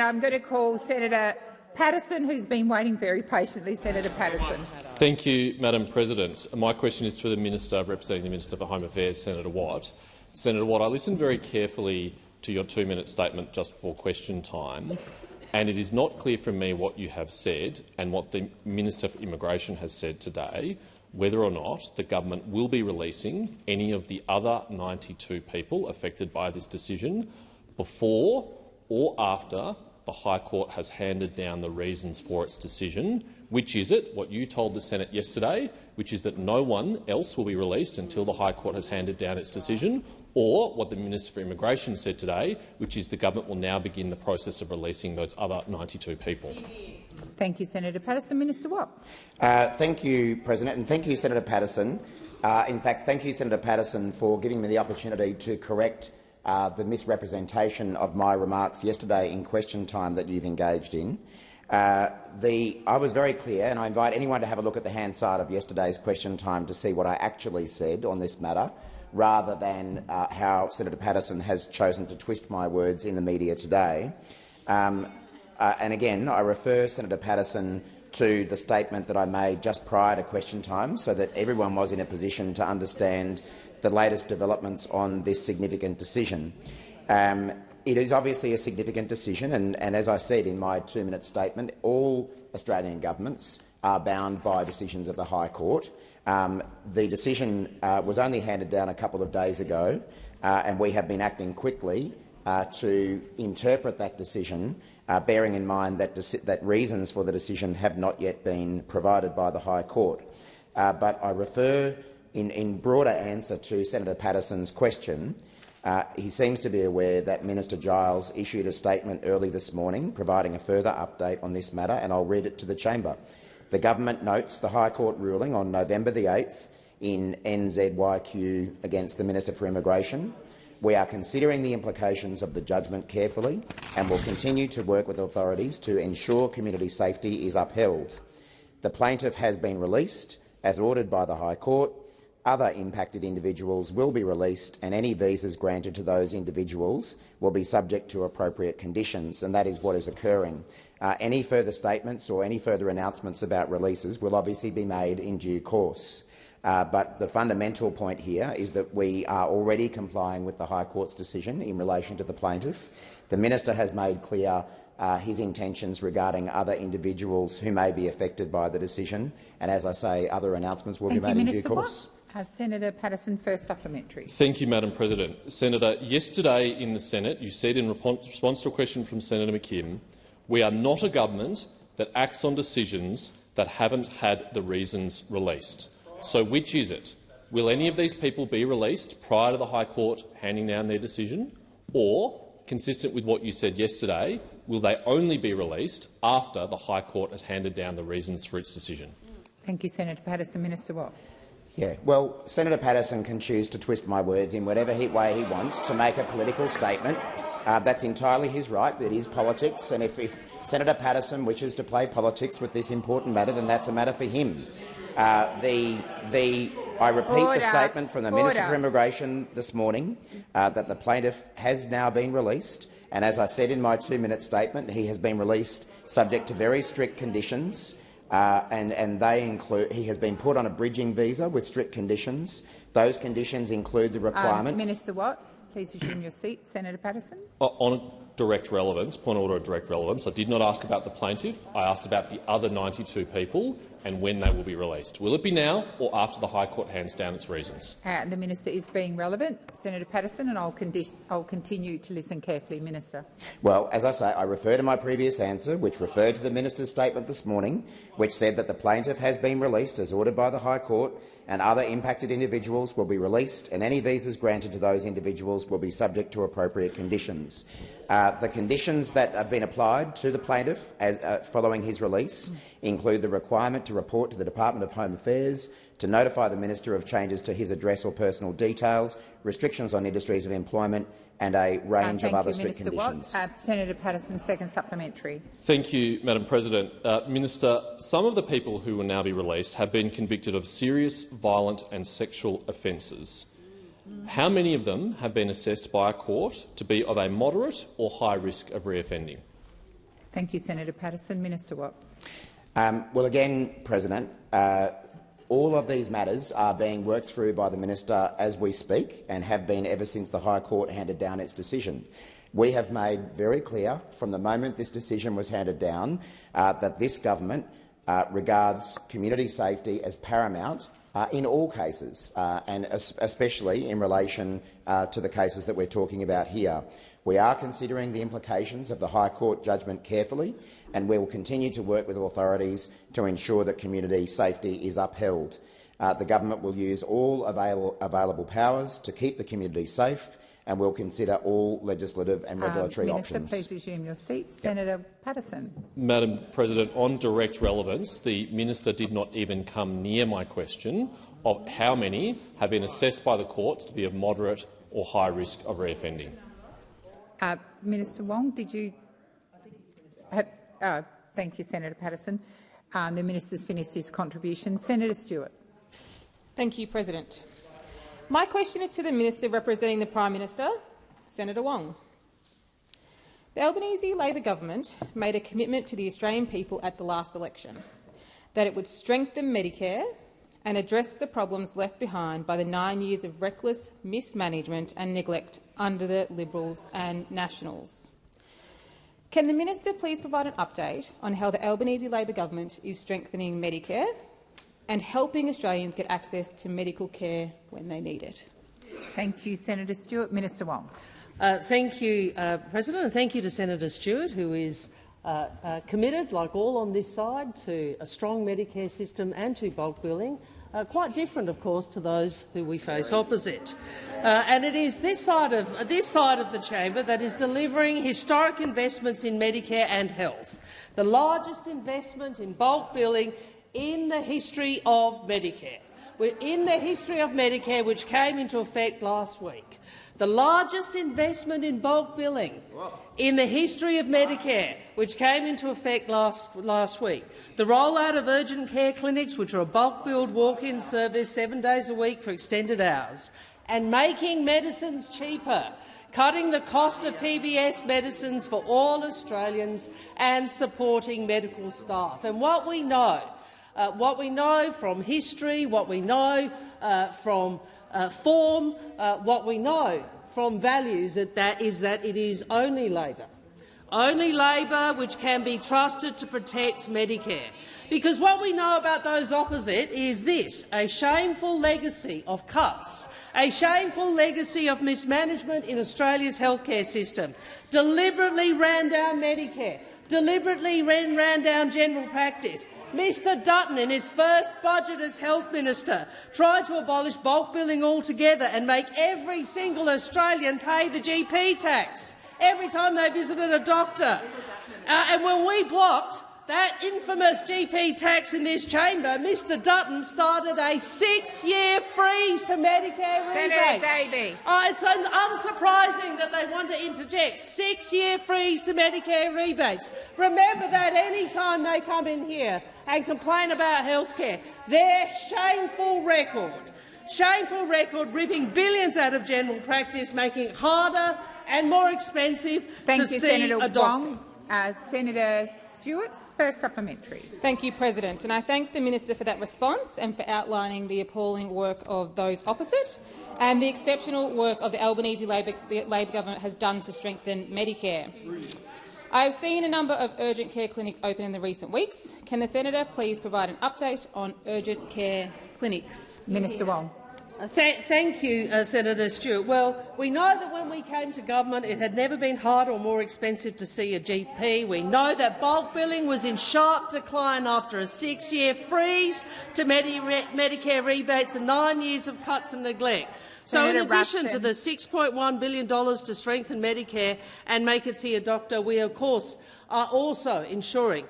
I'm going to call Senator Patterson, who's been waiting very patiently. Senator Patterson. Thank you, Madam President. My question is to the Minister representing the Minister for Home Affairs, Senator Watt. Senator Watt, I listened very carefully to your 2-minute statement just before question time, and it is not clear from me what you have said and what the Minister for Immigration has said today, whether or not the government will be releasing any of the other 92 people affected by this decision before or after the High Court has handed down the reasons for its decision. Which is it, what you told the Senate yesterday, which is that no one else will be released until the High Court has handed down its decision, or what the Minister for Immigration said today, which is the government will now begin the process of releasing those other 92 people? Thank you, Senator Patterson. Minister Watt. Thank you, President, and thank you, Senator Patterson. In fact, thank you, Senator Patterson, for giving me the opportunity to correct the misrepresentation of my remarks yesterday in question time that you've engaged in. I was very clear, and I invite anyone to have a look at the Hansard of yesterday's question time to see what I actually said on this matter, rather than how Senator Patterson has chosen to twist my words in the media today. And again, I refer Senator Patterson to the statement that I made just prior to question time, so that everyone was in a position to understand the latest developments on this significant decision. It is obviously a significant decision, and as I said in my 2-minute statement, all Australian governments are bound by decisions of the High Court. The decision was only handed down a couple of days ago, and we have been acting quickly to interpret that decision, bearing in mind that reasons for the decision have not yet been provided by the High Court. But I refer, in broader answer to Senator Patterson's question, he seems to be aware that Minister Giles issued a statement early this morning providing a further update on this matter, and I'll read it to the chamber. The government notes the High Court ruling on November the 8th in NZYQ against the Minister for Immigration. We are considering the implications of the judgment carefully and will continue to work with authorities to ensure community safety is upheld. The plaintiff has been released as ordered by the High Court. Other impacted individuals will be released, and any visas granted to those individuals will be subject to appropriate conditions, and that is what is occurring. Any further statements or any further announcements about releases will obviously be made in due course. But the fundamental point here is that we are already complying with the High Court's decision in relation to the plaintiff. The minister has made clear his intentions regarding other individuals who may be affected by the decision, and as I say, other announcements will be made in due course. Senator Patterson, first supplementary. Thank you, Madam President. Senator, yesterday in the Senate you said in response to a question from Senator McKim, we are not a government that acts on decisions that haven't had the reasons released. So which is it? Will any of these people be released prior to the High Court handing down their decision, or, consistent with what you said yesterday, will they only be released after the High Court has handed down the reasons for its decision? Thank you, Senator Patterson. Minister Watt. Yeah, well, Senator Patterson can choose to twist my words in whatever way he wants to make a political statement. That's entirely his right. It is politics, and if Senator Patterson wishes to play politics with this important matter, then that's a matter for him. I repeat the statement from the Minister for Immigration this morning that the plaintiff has now been released, and as I said in my 2-minute statement, he has been released subject to very strict conditions. And they include he has been put on a bridging visa with strict conditions. Those conditions include the requirement. Minister Watt, please resume your seat. Senator Patterson. On direct relevance, point of order of direct relevance, I did not ask about the plaintiff. I asked about the other 92 people and when they will be released. Will it be now or after the High Court hands down its reasons? The minister is being relevant. Senator Patterson, and I'll continue to listen carefully. Minister. Well, as I say, I refer to my previous answer, which referred to the minister's statement this morning, which said that the plaintiff has been released as ordered by the High Court, and other impacted individuals will be released, and any visas granted to those individuals will be subject to appropriate conditions. The conditions that have been applied to the plaintiff following his release include the requirement to report to the Department of Home Affairs, to notify the minister of changes to his address or personal details, restrictions on industries of employment, and a range of other strict conditions. Senator Patterson, second supplementary. Thank you, Madam President. Minister, some of the people who will now be released have been convicted of serious, violent and sexual offences. How many of them have been assessed by a court to be of a moderate or high risk of reoffending? Thank you, Senator Patterson. Minister Watt. Well, again, President, all of these matters are being worked through by the minister as we speak and have been ever since the High Court handed down its decision. We have made very clear from the moment this decision was handed down that this government regards community safety as paramount in all cases, and especially in relation to the cases that we're talking about here. We are considering the implications of the High Court judgment carefully, and we will continue to work with authorities to ensure that community safety is upheld. The government will use all available powers to keep the community safe, and will consider all legislative and regulatory options. Minister, please resume your seat. Senator Patterson. Madam President, on direct relevance, the minister did not even come near my question of how many have been assessed by the courts to be of moderate or high risk of reoffending. Minister Wong, did you have, thank you, Senator Patterson. The minister's finished his contribution. Senator Stewart. Thank you, President. My question is to the Minister representing the Prime Minister, Senator Wong. The Albanese Labor government made a commitment to the Australian people at the last election that it would strengthen Medicare and address the problems left behind by the 9 years of reckless mismanagement and neglect under the Liberals and Nationals. Can the Minister please provide an update on how the Albanese Labor government is strengthening Medicare and helping Australians get access to medical care when they need it? Thank you, Senator Stewart. Minister Wong. Thank you, President, and thank you to Senator Stewart, who is committed, like all on this side, to a strong Medicare system and to bulk billing. Quite different, of course, to those who we face opposite. And it is this side of the chamber that is delivering historic investments in Medicare and health, the largest investment in bulk billing in the history of Medicare. We're in the history of Medicare, which came into effect last week. The largest investment in bulk billing in the history of Medicare, which came into effect last week. The rollout of urgent care clinics, which are a bulk-billed walk-in service 7 days a week for extended hours, and making medicines cheaper, cutting the cost of PBS medicines for all Australians and supporting medical staff. And what we know from history, what we know from form, what we know from values, is that it is only Labor which can be trusted to protect Medicare. Because what we know about those opposite is this: a shameful legacy of cuts, a shameful legacy of mismanagement in Australia's healthcare system, deliberately ran down Medicare, deliberately ran down general practice. Mr Dutton, in his first budget as Health Minister, tried to abolish bulk billing altogether and make every single Australian pay the GP tax every time they visited a doctor. And when we blocked that infamous GP tax in this chamber, Mr Dutton started a 6-year freeze to Medicare rebates. Senator Davey. It's unsurprising that they want to interject. 6-year freeze to Medicare rebates. Remember that any time they come in here and complain about healthcare, their shameful record ripping billions out of general practice, making it harder and more expensive to see Senator a doctor. Wong. Senator Stewart's first supplementary. Thank you, President, and I thank the Minister for that response and for outlining the appalling work of those opposite and the exceptional work of the Albanese Labor government has done to strengthen Medicare. I have seen a number of urgent care clinics open in the recent weeks. Can the Senator please provide an update on urgent care clinics? Minister Wong. Thank you, Senator Stewart. Well, we know that when we came to government it had never been harder or more expensive to see a GP. We know that bulk billing was in sharp decline after a 6-year freeze to Medicare rebates and 9 years of cuts and neglect. So in addition to the $6.1 billion to strengthen Medicare and make it see a doctor, we of course are also ensuring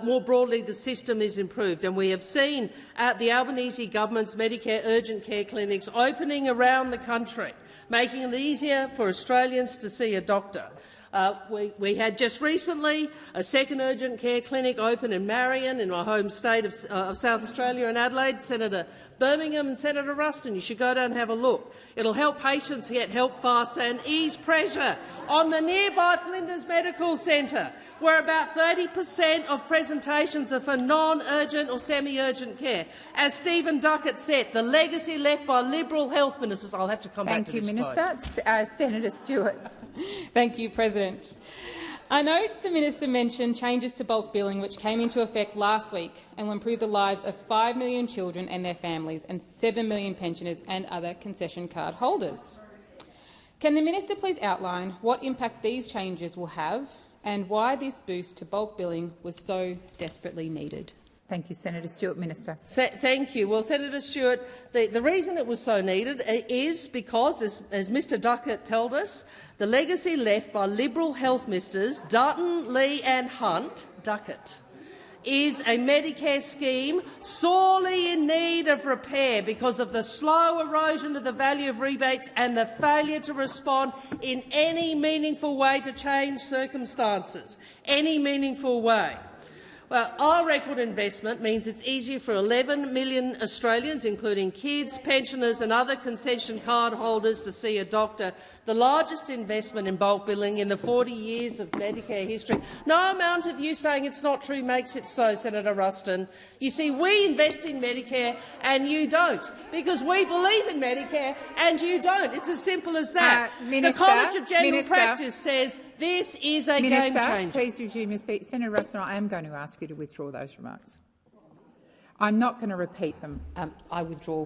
more broadly the system is improved. And we have seen the Albanese government's Medicare urgent care clinics opening around the country, making it easier for Australians to see a doctor. We had just recently a second urgent care clinic open in Marion, in my home state of South Australia in Adelaide. Senator Birmingham and Senator Ruston, you should go down and have a look. It'll help patients get help faster and ease pressure on the nearby Flinders Medical Centre, where about 30% of presentations are for non-urgent or semi-urgent care. As Stephen Duckett said, the legacy left by Liberal health ministers— I'll have to come back to this Thank you, Minister. Senator Stewart. Thank you, President. I note the minister mentioned changes to bulk billing which came into effect last week and will improve the lives of 5 million children and their families and 7 million pensioners and other concession card holders. Can the minister please outline what impact these changes will have and why this boost to bulk billing was so desperately needed? Thank you, Senator Stewart. Minister. Thank you. Well, Senator Stewart, the reason it was so needed is because, as Mr Duckett told us, the legacy left by Liberal health ministers Dutton, Lee and Hunt, Duckett, is a Medicare scheme sorely in need of repair because of the slow erosion of the value of rebates and the failure to respond in any meaningful way to change circumstances. Any meaningful way. Well, our record investment means it's easier for 11 million Australians, including kids, pensioners and other concession card holders, to see a doctor, the largest investment in bulk billing in the 40 years of Medicare history. No amount of you saying it's not true makes it so, Senator Ruston. You see, we invest in Medicare and you don't, because we believe in Medicare and you don't. It's as simple as that. The College of General Practice says this is a game changer. Please resume your seat. Senator Ruston, I am going to ask you to withdraw those remarks. I'm not going to repeat them. I withdraw.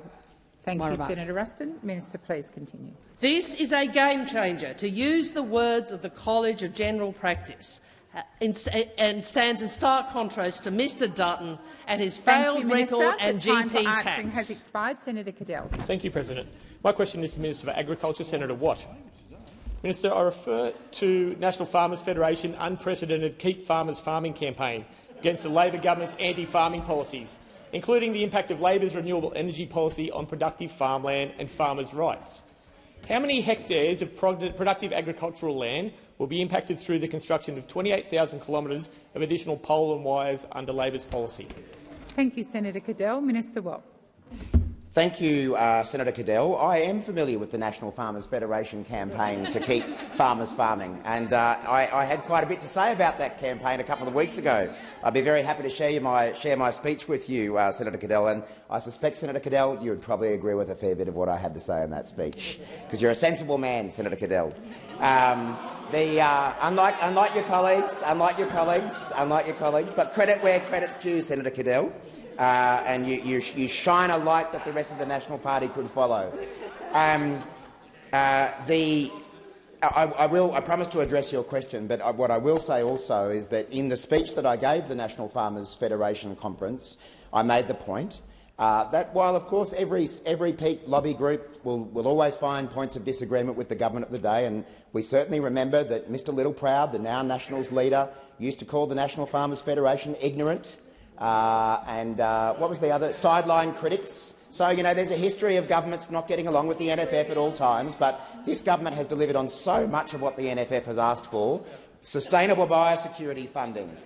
Thank you, Senator Ruston. Minister, please continue. This is a game changer, to use the words of the College of General Practice, and stands in stark contrast to Mr Dutton and his failed record and GP tax. The time has expired. Senator Cadell. Thank you, President. My question is to the Minister for Agriculture, Senator Watt. Minister, I refer to National Farmers Federation unprecedented Keep Farmers Farming campaign against the Labor government's anti-farming policies, including the impact of Labor's renewable energy policy on productive farmland and farmers' rights. How many hectares of productive agricultural land will be impacted through the construction of 28,000 kilometres of additional pole and wires under Labor's policy? Thank you, Senator Cadell. Minister Watt. Thank you, Senator Cadell. I am familiar with the National Farmers Federation campaign to keep farmers farming, and I had quite a bit to say about that campaign a couple of weeks ago. I'd be very happy to share my speech with you, Senator Cadell, and I suspect, Senator Cadell, you would probably agree with a fair bit of what I had to say in that speech, because you're a sensible man, Senator Cadell. Unlike your colleagues, but credit where credit's due, Senator Cadell. And you shine a light that the rest of the National Party could follow. I promise to address your question, but what I will say also is that in the speech that I gave the National Farmers Federation conference, I made the point that while, of course, every peak lobby group will always find points of disagreement with the government of the day, and we certainly remember that Mr Littleproud, the now Nationals leader, used to call the National Farmers Federation ignorant. What was the other? Sideline critics. So, you know, there's a history of governments not getting along with the NFF at all times, but this government has delivered on so much of what the NFF has asked for. Sustainable biosecurity funding.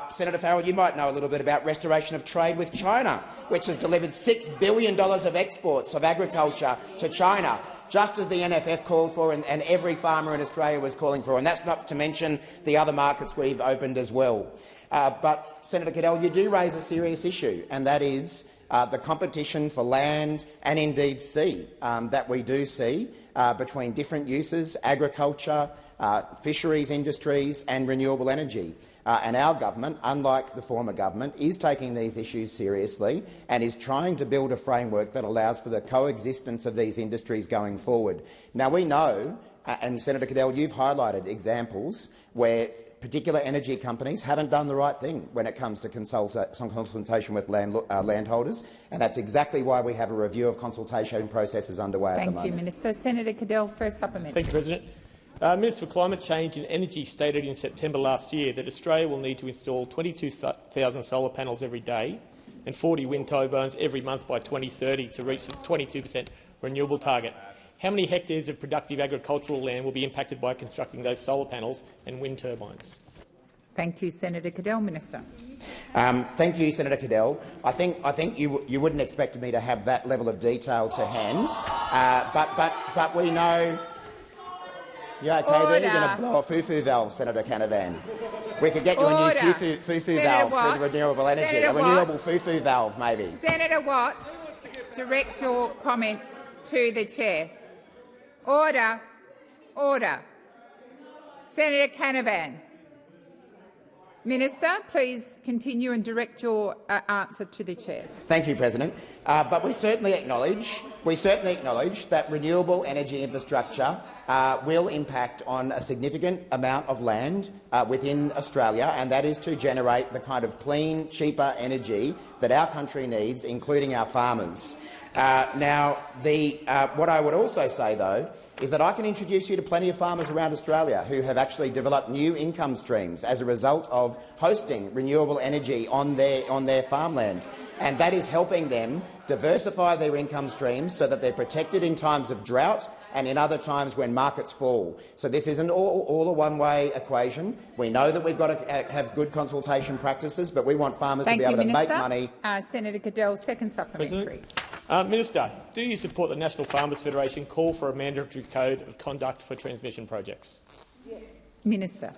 Senator Farrell, you might know a little bit about restoration of trade with China, which has delivered $6 billion of exports of agriculture to China, just as the NFF called for and every farmer in Australia was calling for, and that's not to mention the other markets we've opened as well. But, Senator Cadell, you do raise a serious issue, and that is the competition for land and indeed sea that we do see between different uses, agriculture, fisheries industries and renewable energy. And our government, unlike the former government, is taking these issues seriously and is trying to build a framework that allows for the coexistence of these industries going forward. Now, we know, and Senator Cadell, you've highlighted examples where particular energy companies haven't done the right thing when it comes to consultation with landholders, and that's exactly why we have a review of consultation processes underway at the moment. Thank you, Minister. Senator Cadell, first supplementary. Thank you, President. Minister for Climate Change and Energy stated in September last year that Australia will need to install 22,000 solar panels every day and 40 wind turbines every month by 2030 to reach the 22% renewable target. how many hectares of productive agricultural land will be impacted by constructing those solar panels and wind turbines? Thank you, Senator Cadell. Minister. Thank you, Senator Cadell. I think you wouldn't expect me to have that level of detail to hand, but we know. You okay there? You're going to blow a foo-foo valve, Senator Canavan. We could get you a new foo-foo valve for the renewable energy, Senator a renewable foo-foo valve, maybe. Senator Watt, direct your comments to the chair. Order. Order. Senator Canavan. Minister, please continue and direct your answer to the chair. Thank you, President. But we certainly acknowledge that renewable energy infrastructure will impact on a significant amount of land within Australia, and that is to generate the kind of clean, cheaper energy that our country needs, including our farmers. Now, what I would also say, though, is that I can introduce you to plenty of farmers around Australia who have actually developed new income streams as a result of hosting renewable energy on their farmland, and that is helping them diversify their income streams so that they're protected in times of drought and in other times when markets fall. So this isn't all a one-way equation. We know that we've got to have good consultation practices, but we want farmers to be able to make money. Senator Cadell, second supplementary. Minister, do you support the National Farmers Federation call for a mandatory code of conduct for transmission projects? Minister.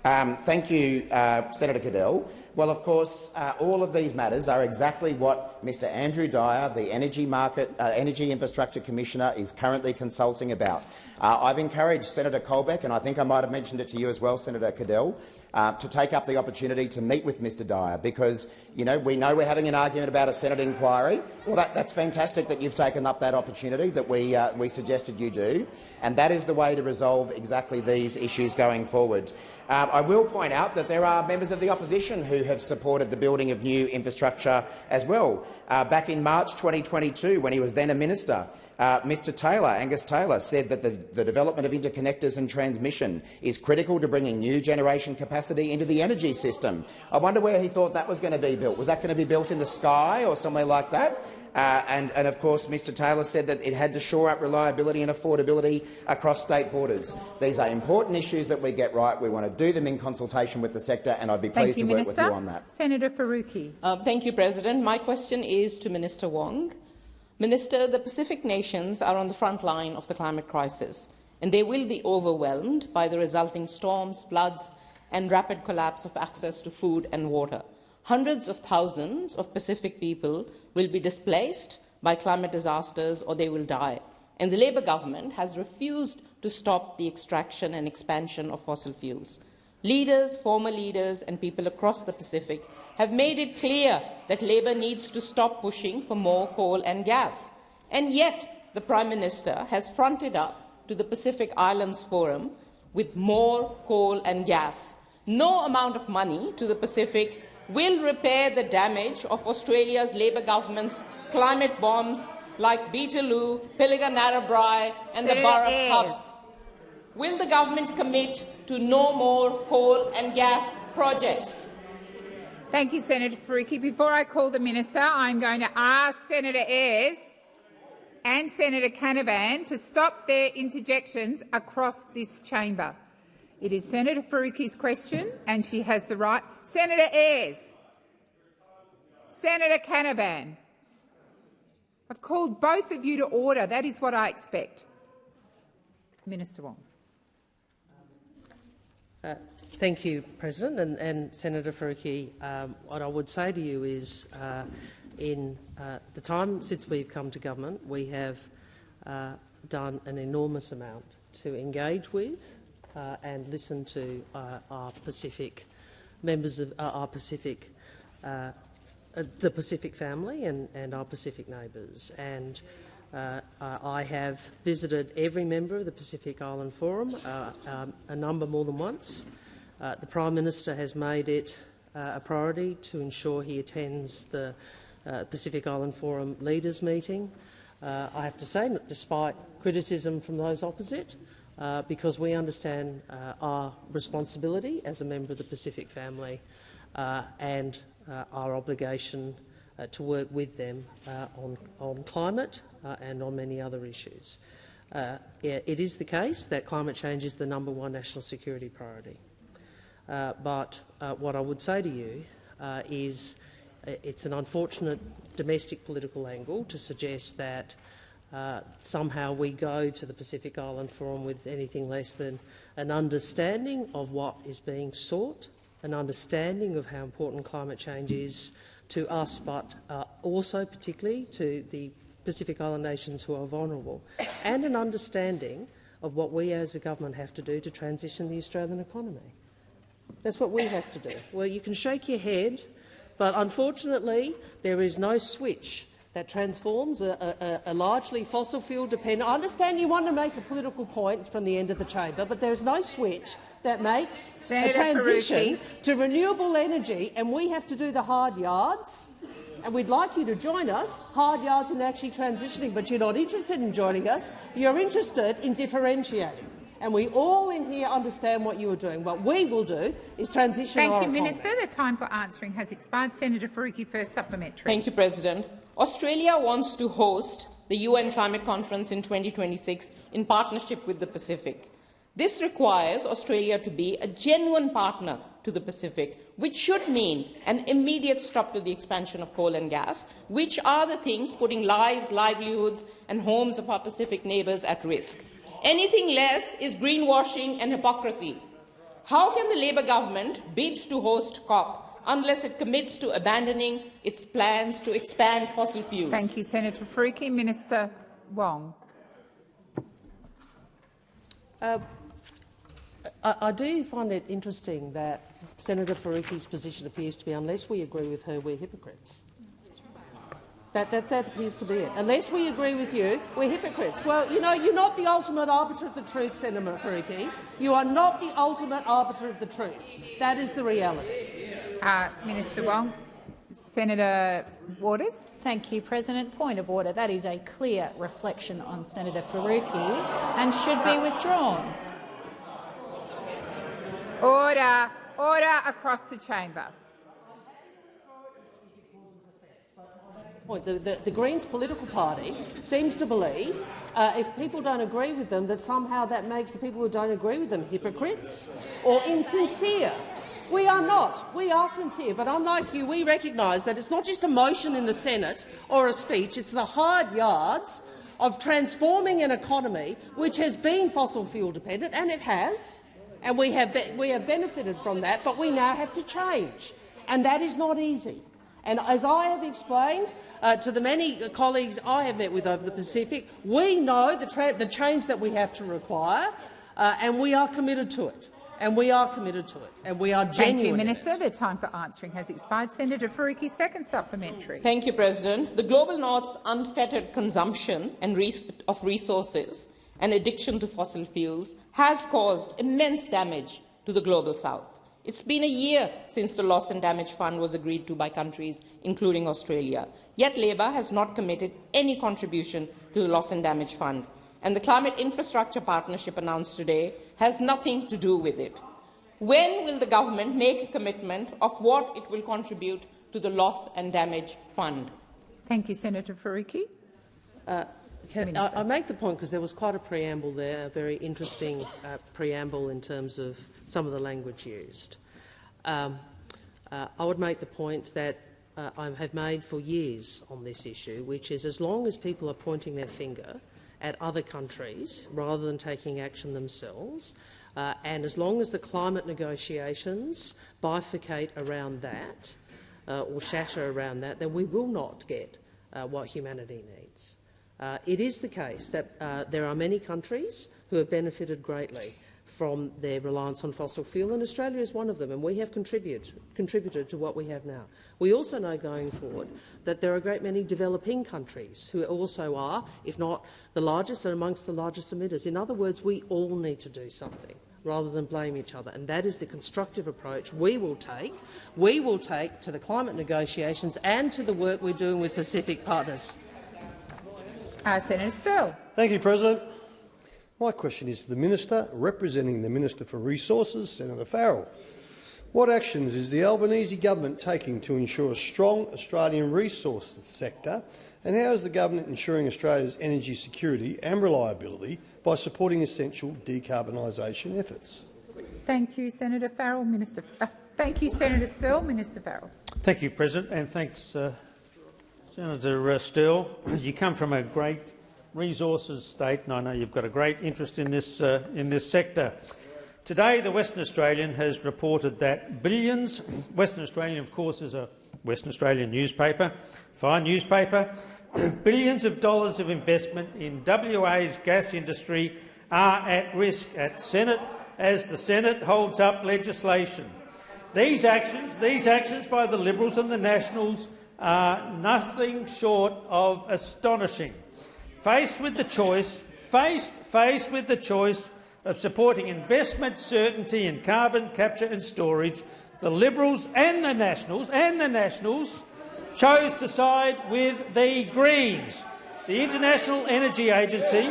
Thank you, Senator Cadell. Well, of course, all of these matters are exactly what Mr Andrew Dyer, the Energy Infrastructure Commissioner, is currently consulting about. I've encouraged Senator Colbeck, and I think I might have mentioned it to you as well, Senator Cadell, to take up the opportunity to meet with Mr Dyer, because we know we're having an argument about a Senate inquiry. Well, that's fantastic that you've taken up that opportunity that we suggested you do, and that is the way to resolve exactly these issues going forward. I will point out that there are members of the opposition who have supported the building of new infrastructure as well. Back in March 2022, when he was then a minister, Mr Taylor, Angus Taylor, said that the development of interconnectors and transmission is critical to bringing new generation capacity into the energy system. I wonder where he thought that was going to be built. Was that going to be built in the sky or somewhere like that? And of course, Mr Taylor said that it had to shore up reliability and affordability across state borders. These are important issues that we get right. We want to do them in consultation with the sector, and I'd be pleased to work with you on that. Senator Faruqi. Thank you, President. My question is to Minister Wong. Minister, the Pacific nations are on the front line of the climate crisis, and they will be overwhelmed by the resulting storms, floods, and rapid collapse of access to food and water. Hundreds of thousands of Pacific people will be displaced by climate disasters, or they will die. And the Labour government has refused to stop the extraction and expansion of fossil fuels. Leaders, former leaders and people across the Pacific have made it clear that Labour needs to stop pushing for more coal and gas. And yet the Prime Minister has fronted up to the Pacific Islands Forum with more coal and gas. No amount of money to the Pacific will repair the damage of Australia's Labour government's climate bombs like Beetaloo, Pilliga-Narrabri and the Burrup hubs. Will the government commit to no more coal and gas projects? Thank you, Senator Faruqi. Before I call the minister, I'm going to ask Senator Ayres and Senator Canavan to stop their interjections across this chamber. It is Senator Faruqi's question, and she has the right. Senator Ayres, Senator Canavan, I've called both of you to order. That is what I expect. Minister Wong. Thank you, President, and Senator Faruqi. What I would say to you is, in the time since we've come to government, we have done an enormous amount to engage with and listen to our Pacific members of our Pacific, the Pacific family and our Pacific neighbours. And I have visited every member of the Pacific Island Forum, a number more than once. The Prime Minister has made it a priority to ensure he attends the Pacific Island Forum leaders meeting. I have to say, despite criticism from those opposite, because we understand our responsibility as a member of the Pacific family and our obligation to work with them on climate and on many other issues. it is the case that climate change is the #1 national security priority. But what I would say to you is it's an unfortunate domestic political angle to suggest that somehow we go to the Pacific Island Forum with anything less than an understanding of what is being sought, an understanding of how important climate change is to us, but also particularly to the Pacific Island nations who are vulnerable, and an understanding of what we as a government have to do to transition the Australian economy. That's what we have to do. Well, you can shake your head, but unfortunately there is no switch that transforms a largely fossil fuel dependent. I understand you want to make a political point from the end of the chamber, but there is no switch that makes a transition to renewable energy, and we have to do the hard yards. And we'd like you to join us, hard yards in actually transitioning, but you're not interested in joining us. You're interested in differentiating. And we all in here understand what you are doing. What we will do is transition our economy. Thank you, Minister. The time for answering has expired. Senator Faruqi, first supplementary. Thank you, President. Australia wants to host the UN Climate Conference in 2026 in partnership with the Pacific. This requires Australia to be a genuine partner to the Pacific, which should mean an immediate stop to the expansion of coal and gas, which are the things putting lives, livelihoods and homes of our Pacific neighbours at risk. Anything less is greenwashing and hypocrisy. How can the Labour government bid to host COP unless it commits to abandoning its plans to expand fossil fuels? Thank you, Senator Faruqi. Minister Wong. I do find it interesting that Senator Faruqi's position appears to be, unless we agree with her, we're hypocrites. That appears to be it. Unless we agree with you, we're hypocrites. Well, you know, you're not the ultimate arbiter of the truth, Senator Faruqi. You are not the ultimate arbiter of the truth. That is the reality. Minister Wong. Senator Waters. Thank you, President. Point of order. That is a clear reflection on Senator Faruqi and should be withdrawn. Order. Order across the chamber. The Greens political party seems to believe if people don't agree with them, that somehow that makes the people who don't agree with them hypocrites or insincere. We are not. We are sincere. But unlike you, we recognise that it's not just a motion in the Senate or a speech, it's the hard yards of transforming an economy which has been fossil fuel dependent, and it has, and we have benefited from that, but we now have to change. And that is not easy. And as I have explained to the many colleagues I have met with over the Pacific, we know the change that we have to require, and we are committed to it. And we are committed to it, and we are genuine. Thank you, Minister. The time for answering has expired. Senator Faruqi, second supplementary. Thank you, President. The Global North's unfettered consumption of resources and addiction to fossil fuels has caused immense damage to the Global South. It's been a year since the Loss and Damage Fund was agreed to by countries, including Australia. Yet Labour has not committed any contribution to the Loss and Damage Fund, and the Climate Infrastructure Partnership announced today has nothing to do with it. When will the government make a commitment of what it will contribute to the Loss and Damage Fund? Thank you, Senator Faruqi. I make the point because there was quite a preamble there, a very interesting preamble in terms of some of the language used. I would make the point that I have made for years on this issue, which is as long as people are pointing their finger at other countries rather than taking action themselves, and as long as the climate negotiations bifurcate around that or shatter around that, then we will not get what humanity needs. It is the case that there are many countries who have benefited greatly from their reliance on fossil fuel, and Australia is one of them, and we have contributed to what we have now. We also know going forward that there are a great many developing countries who also are, if not the largest, and amongst the largest emitters. In other words, we all need to do something rather than blame each other, and that is the constructive approach we will take. We will take to the climate negotiations and to the work we're doing with Pacific partners. Senator Sterle. Thank you, President. My question is to the Minister representing the Minister for Resources, Senator Farrell. What actions is the Albanese government taking to ensure a strong Australian resources sector And how is the government ensuring Australia's energy security and reliability by supporting essential decarbonisation efforts? Thank you, Senator Farrell. Thank you, Senator Sterle. Minister Farrell. Thank you, President, and thanks, Senator Sterle. You come from a great resources state, and I know you've got a great interest in this sector. Today, the Western Australian has reported that billions— Western Australian, of course, is a Western Australian newspaper, fine newspaper— billions of dollars of investment in WA's gas industry are at risk as the Senate holds up legislation. These actions by the Liberals and the Nationals are nothing short of astonishing. Faced with the choice of supporting investment certainty in carbon capture and storage, the Liberals and the Nationals chose to side with the Greens. The International Energy Agency,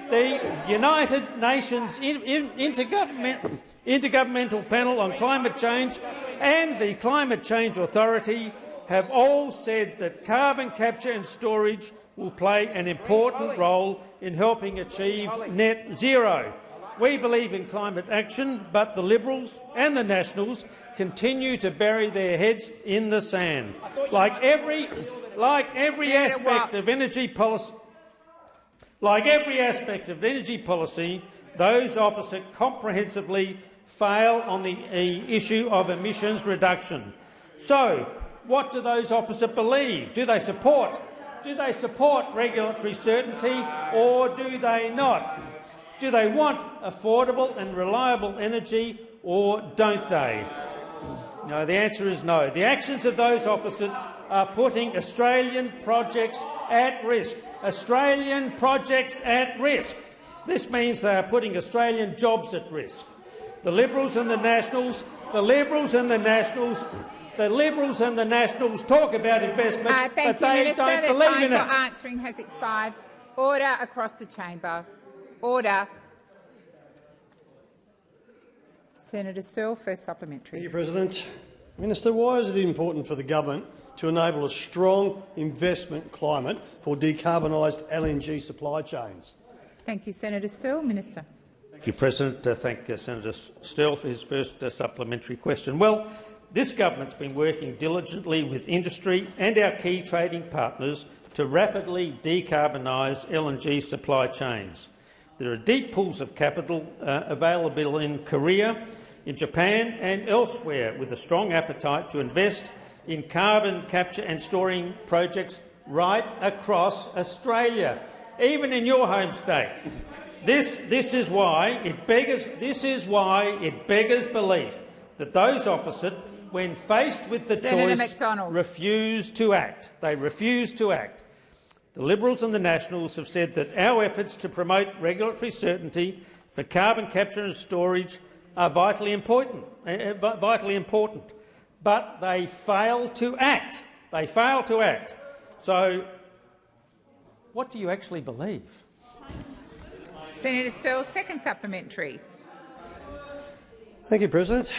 the United Nations Intergovernmental Panel on Climate Change and the Climate Change Authority have all said that carbon capture and storage will play an important role in helping achieve net zero. We believe in climate action, but the Liberals and the Nationals continue to bury their heads in the sand. Like every aspect of energy policy, those opposite comprehensively fail on the issue of emissions reduction. So, what do those opposite believe? Do they support regulatory certainty, or do they not? Do they want affordable and reliable energy, or don't they? No, the answer is no. The actions of those opposite are putting Australian projects at risk. Australian projects at risk. This means they are putting Australian jobs at risk. The Liberals and the Nationals talk about investment, but they don't believe in it. The time for answering has expired. Order across the chamber. Order. Senator Sterle, first supplementary. Thank you, President. Minister, why is it important for the government to enable a strong investment climate for decarbonised LNG supply chains? Thank you, Senator Sterle. Minister. Thank you, President. Thank Senator Sterle for his first supplementary question. Well, this government's been working diligently with industry and our key trading partners to rapidly decarbonise LNG supply chains. There are deep pools of capital available in Korea, in Japan and elsewhere, with a strong appetite to invest in carbon capture and storing projects right across Australia, even in your home state. This is why it beggars belief that those opposite, when faced with the choice, refuse to act. They refuse to act. The Liberals and the Nationals have said that our efforts to promote regulatory certainty for carbon capture and storage are vitally important, but they fail to act. They fail to act. So, what do you actually believe? Senator Sterle, second supplementary. Thank you, President.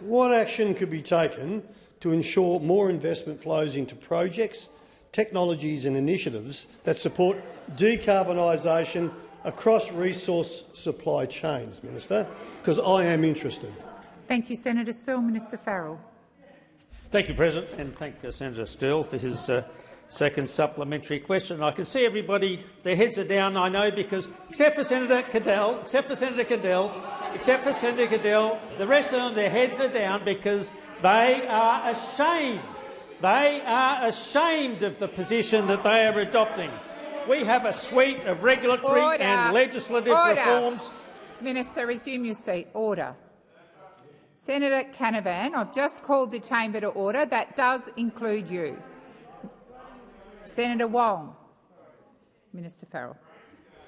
What action could be taken to ensure more investment flows into projects, technologies and initiatives that support decarbonisation across resource supply chains, Minister? Because I am interested. Thank you, Senator Sterle. Minister Farrell. Thank you, President, and thank Senator Sterle for his second supplementary question. I can see everybody, their heads are down, I know, because except for Senator Cadell, the rest of them, their heads are down because they are ashamed. They are ashamed of the position that they are adopting. We have a suite of regulatory and legislative reforms. Minister, resume your seat. Order. Senator Canavan, I've just called the chamber to order. That does include you. Senator Wong. Minister Farrell.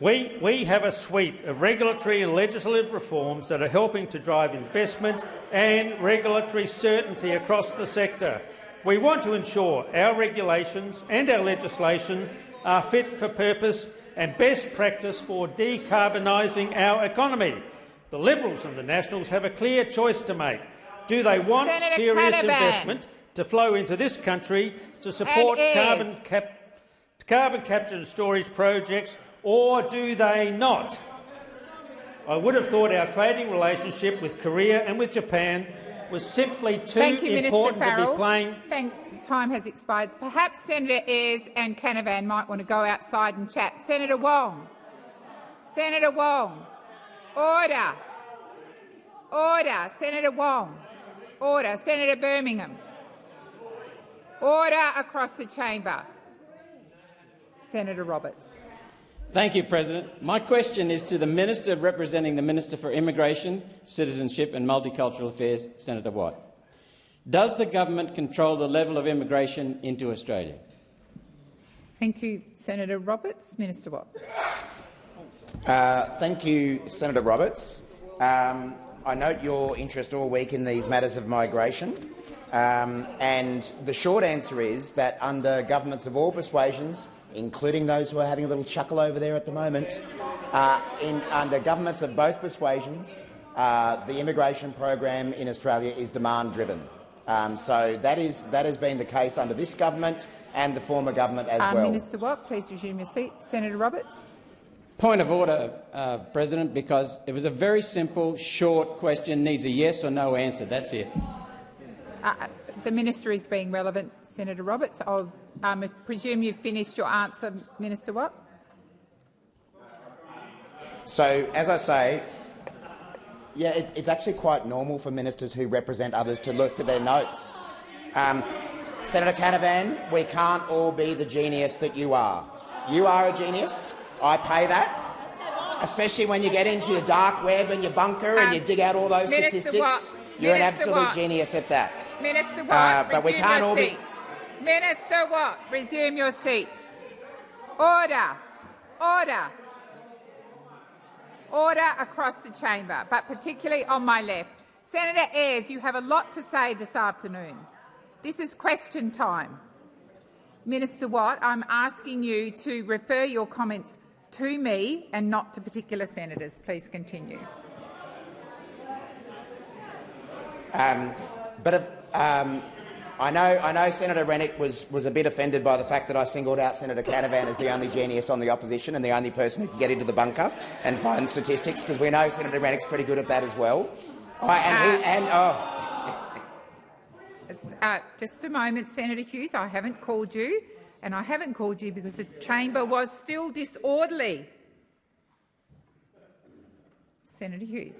We have a suite of regulatory and legislative reforms that are helping to drive investment and regulatory certainty across the sector. We want to ensure our regulations and our legislation are fit for purpose and best practice for decarbonising our economy. The Liberals and the Nationals have a clear choice to make. Do they want serious investment to flow into this country to support carbon capture and storage projects, or do they not? I would have thought our trading relationship with Korea and with Japan was simply too important to be playing. Time has expired. Perhaps Senator Ayres and Canavan might want to go outside and chat. Senator Wong. Senator Wong. Order. Order. Senator Wong. Order. Senator Birmingham. Order across the chamber. Senator Roberts. Thank you, President. My question is to the Minister representing the Minister for Immigration, Citizenship and Multicultural Affairs, Senator Watt. Does the government control the level of immigration into Australia? Thank you, Senator Roberts. Minister Watt. Thank you, Senator Roberts. I note your interest all week in these matters of migration, and the short answer is that under governments of all persuasions, including those who are having a little chuckle over there at the moment, under governments of both persuasions, the immigration program in Australia is demand-driven. So that has been the case under this government and the former government as well. Minister Watt, please resume your seat. Senator Roberts. Point of order, President, because it was a very simple, short question, needs a yes or no answer. That's it. The minister is being relevant, Senator Roberts. I'll presume you've finished your answer, Minister Watt. So, as I say, yeah, it's actually quite normal for ministers who represent others to look at their notes. Senator Canavan, we can't all be the genius that you are. You are a genius. I pay that, especially when you get into your dark web and your bunker and you dig out all those statistics. You're an absolute genius at that. Minister Watt, but we can't all be. Minister Watt, resume your seat. Order. Order. Order across the chamber, but particularly on my left. Senator Ayres, you have a lot to say this afternoon. This is question time. Minister Watt, I'm asking you to refer your comments to me and not to particular senators. Please continue. I know Senator Rennick was a bit offended by the fact that I singled out Senator Canavan as the only genius on the opposition and the only person who can get into the bunker and find statistics, because we know Senator Rennick's pretty good at that as well. Just a moment, Senator Hughes. I haven't called you, and I haven't called you because the chamber was still disorderly. Senator Hughes.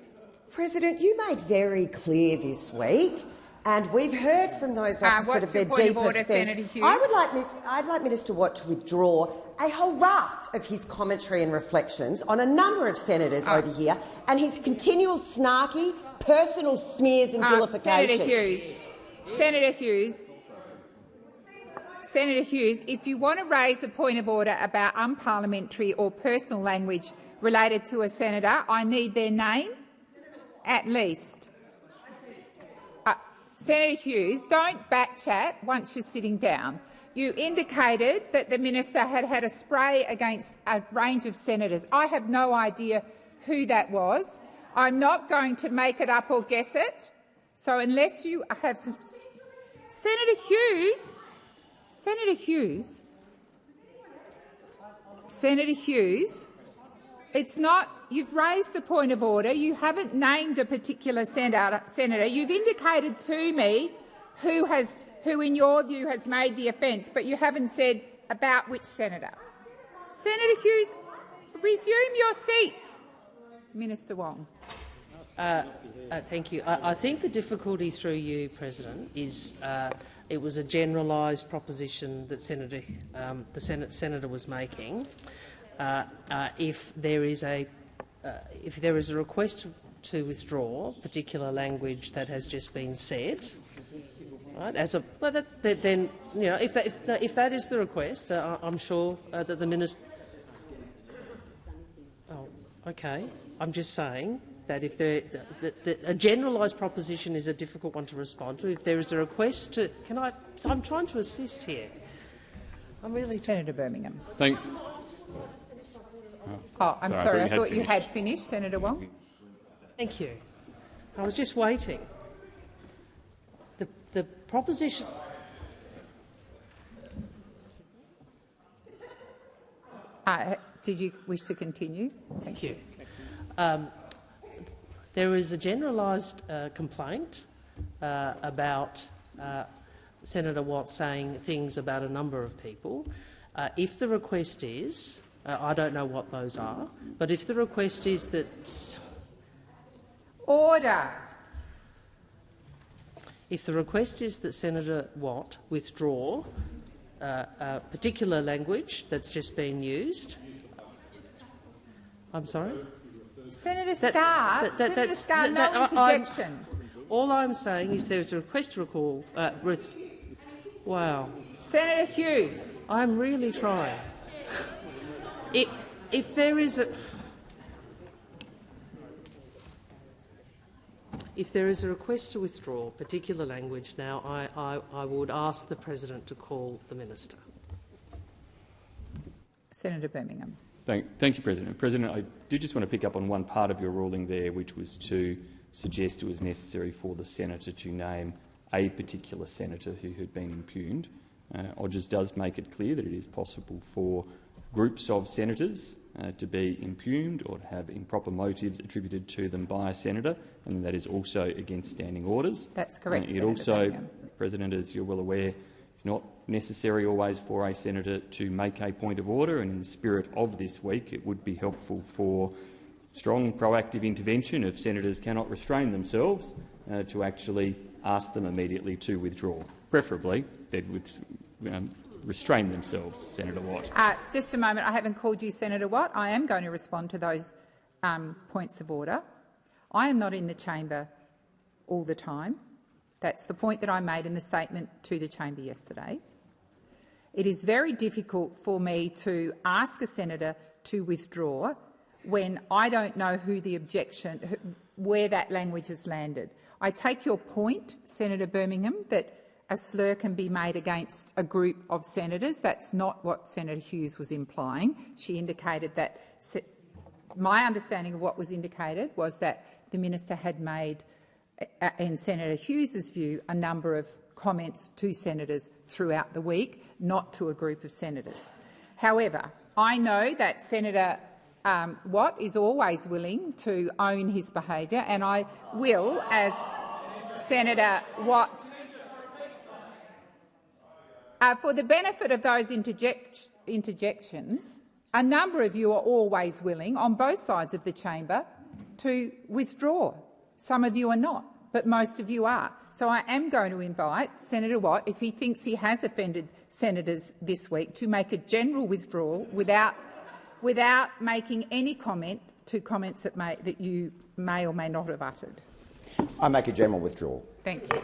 President, you made very clear this week, and we've heard from those opposite of their deep offence. I'd like Minister Watt to withdraw a whole raft of his commentary and reflections on a number of senators over here and his continual snarky, personal smears and vilifications. Senator Hughes, if you want to raise a point of order about unparliamentary or personal language related to a senator, I need their name, at least. Senator Hughes, don't backchat once you're sitting down. You indicated that the minister had had a spray against a range of senators. I have no idea who that was. I'm not going to make it up or guess it. So unless you have some... Senator Hughes, it's not... You've raised the point of order. You haven't named a particular senator. You've indicated to me who in your view has made the offence, but you haven't said about which senator. Senator Hughes, resume your seat. Minister Wong. Thank you. I think the difficulty through you, President, is it was a generalised proposition that the senator was making. If there is a request to withdraw particular language that has just been said, right? Then you know, if that is the request, I'm sure that the minister. Oh, okay. I'm just saying that if a generalised proposition is a difficult one to respond to, if there is a request to, I'm trying to assist here. I'm really Senator Birmingham. I'm sorry. I thought you had finished, Senator Wong. Thank you. I was just waiting. The proposition. Did you wish to continue? Thank you. There is a generalised complaint about Senator Watt saying things about a number of people. If the request is, I don't know what those are, but if the request is that— Order. If the request is that Senator Watt withdraw a particular language that's just been used— I'm sorry? Senator Scarr, Senator Scarr, no interjections. All I'm saying, if there's a request to recall— wow. Senator Hughes. I'm really trying. If there is a— If there is a request to withdraw particular language now, I would ask the President to call the Minister. Senator Birmingham. Thank you, President. President, I do just want to pick up on one part of your ruling there, which was to suggest it was necessary for the senator to name a particular senator who had been impugned. Odgers does make it clear that it is possible for groups of senators to be impugned or to have improper motives attributed to them by a senator, and that is also against standing orders. That's correct. It also, President, as you're well aware, it's not necessary always for a senator to make a point of order, and in the spirit of this week it would be helpful for strong proactive intervention if senators cannot restrain themselves to actually ask them immediately to withdraw. Preferably, they would restrain themselves, Senator Watt. Just a moment. I haven't called you Senator Watt. I am going to respond to those points of order. I am not in the chamber all the time. That's the point that I made in the statement to the chamber yesterday. It is very difficult for me to ask a senator to withdraw when I don't know where that language has landed. I take your point, Senator Birmingham, that a slur can be made against a group of senators. That's not what Senator Hughes was implying. She indicated that my understanding of what was indicated was that the minister had made, in Senator Hughes's view, a number of comments to senators throughout the week, not to a group of senators. However, I know that Senator Watt is always willing to own his behaviour, and I will, as Senator Watt, for the benefit of those interjections, a number of you are always willing, on both sides of the chamber, to withdraw. Some of you are not, but most of you are. So I am going to invite Senator Watt, if he thinks he has offended senators this week, to make a general withdrawal without making any comment to comments that you may or may not have uttered. I make a general withdrawal. Thank you.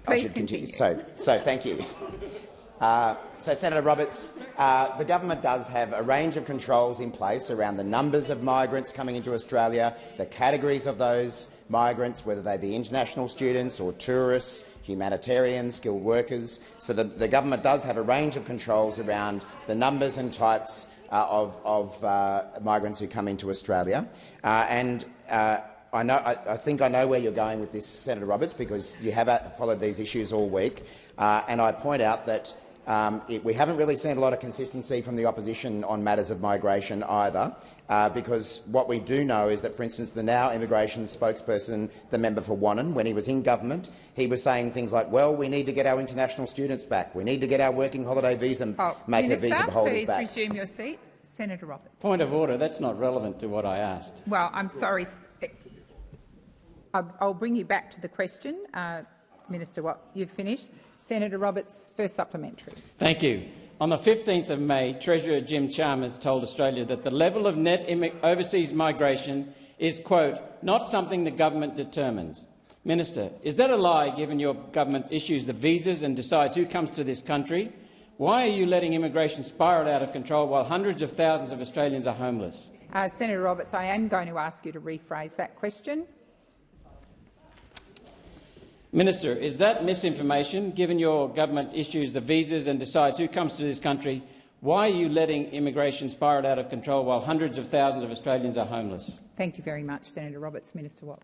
I should continue. So thank you. So, Senator Roberts, the government does have a range of controls in place around the numbers of migrants coming into Australia, the categories of those migrants, whether they be international students or tourists, humanitarians, skilled workers. So the government does have a range of controls around the numbers and types of migrants who come into Australia. I think I know where you're going with this, Senator Roberts, because you have followed these issues all week, and I point out that we haven't really seen a lot of consistency from the opposition on matters of migration either, because what we do know is that, for instance, the now immigration spokesperson, the member for Wannon, when he was in government, he was saying things like, well, we need to get our international students back, we need to get our working holiday visa visa holders back. Please resume your seat. Senator Roberts. Point of order. That's not relevant to what I asked. Well, I'm sorry. I'll bring you back to the question. Minister Watt, you've finished. Senator Roberts, first supplementary. Thank you. On the 15th of May, Treasurer Jim Chalmers told Australia that the level of net overseas migration is, quote, not something the government determines. Minister, is that a lie, given your government issues the visas and decides who comes to this country? Why are you letting immigration spiral out of control while hundreds of thousands of Australians are homeless? Senator Roberts, I am going to ask you to rephrase that question. Minister, is that misinformation, given your government issues the visas and decides who comes to this country? Why are you letting immigration spiral out of control while hundreds of thousands of Australians are homeless? Thank you very much, Senator Roberts. Minister Watt.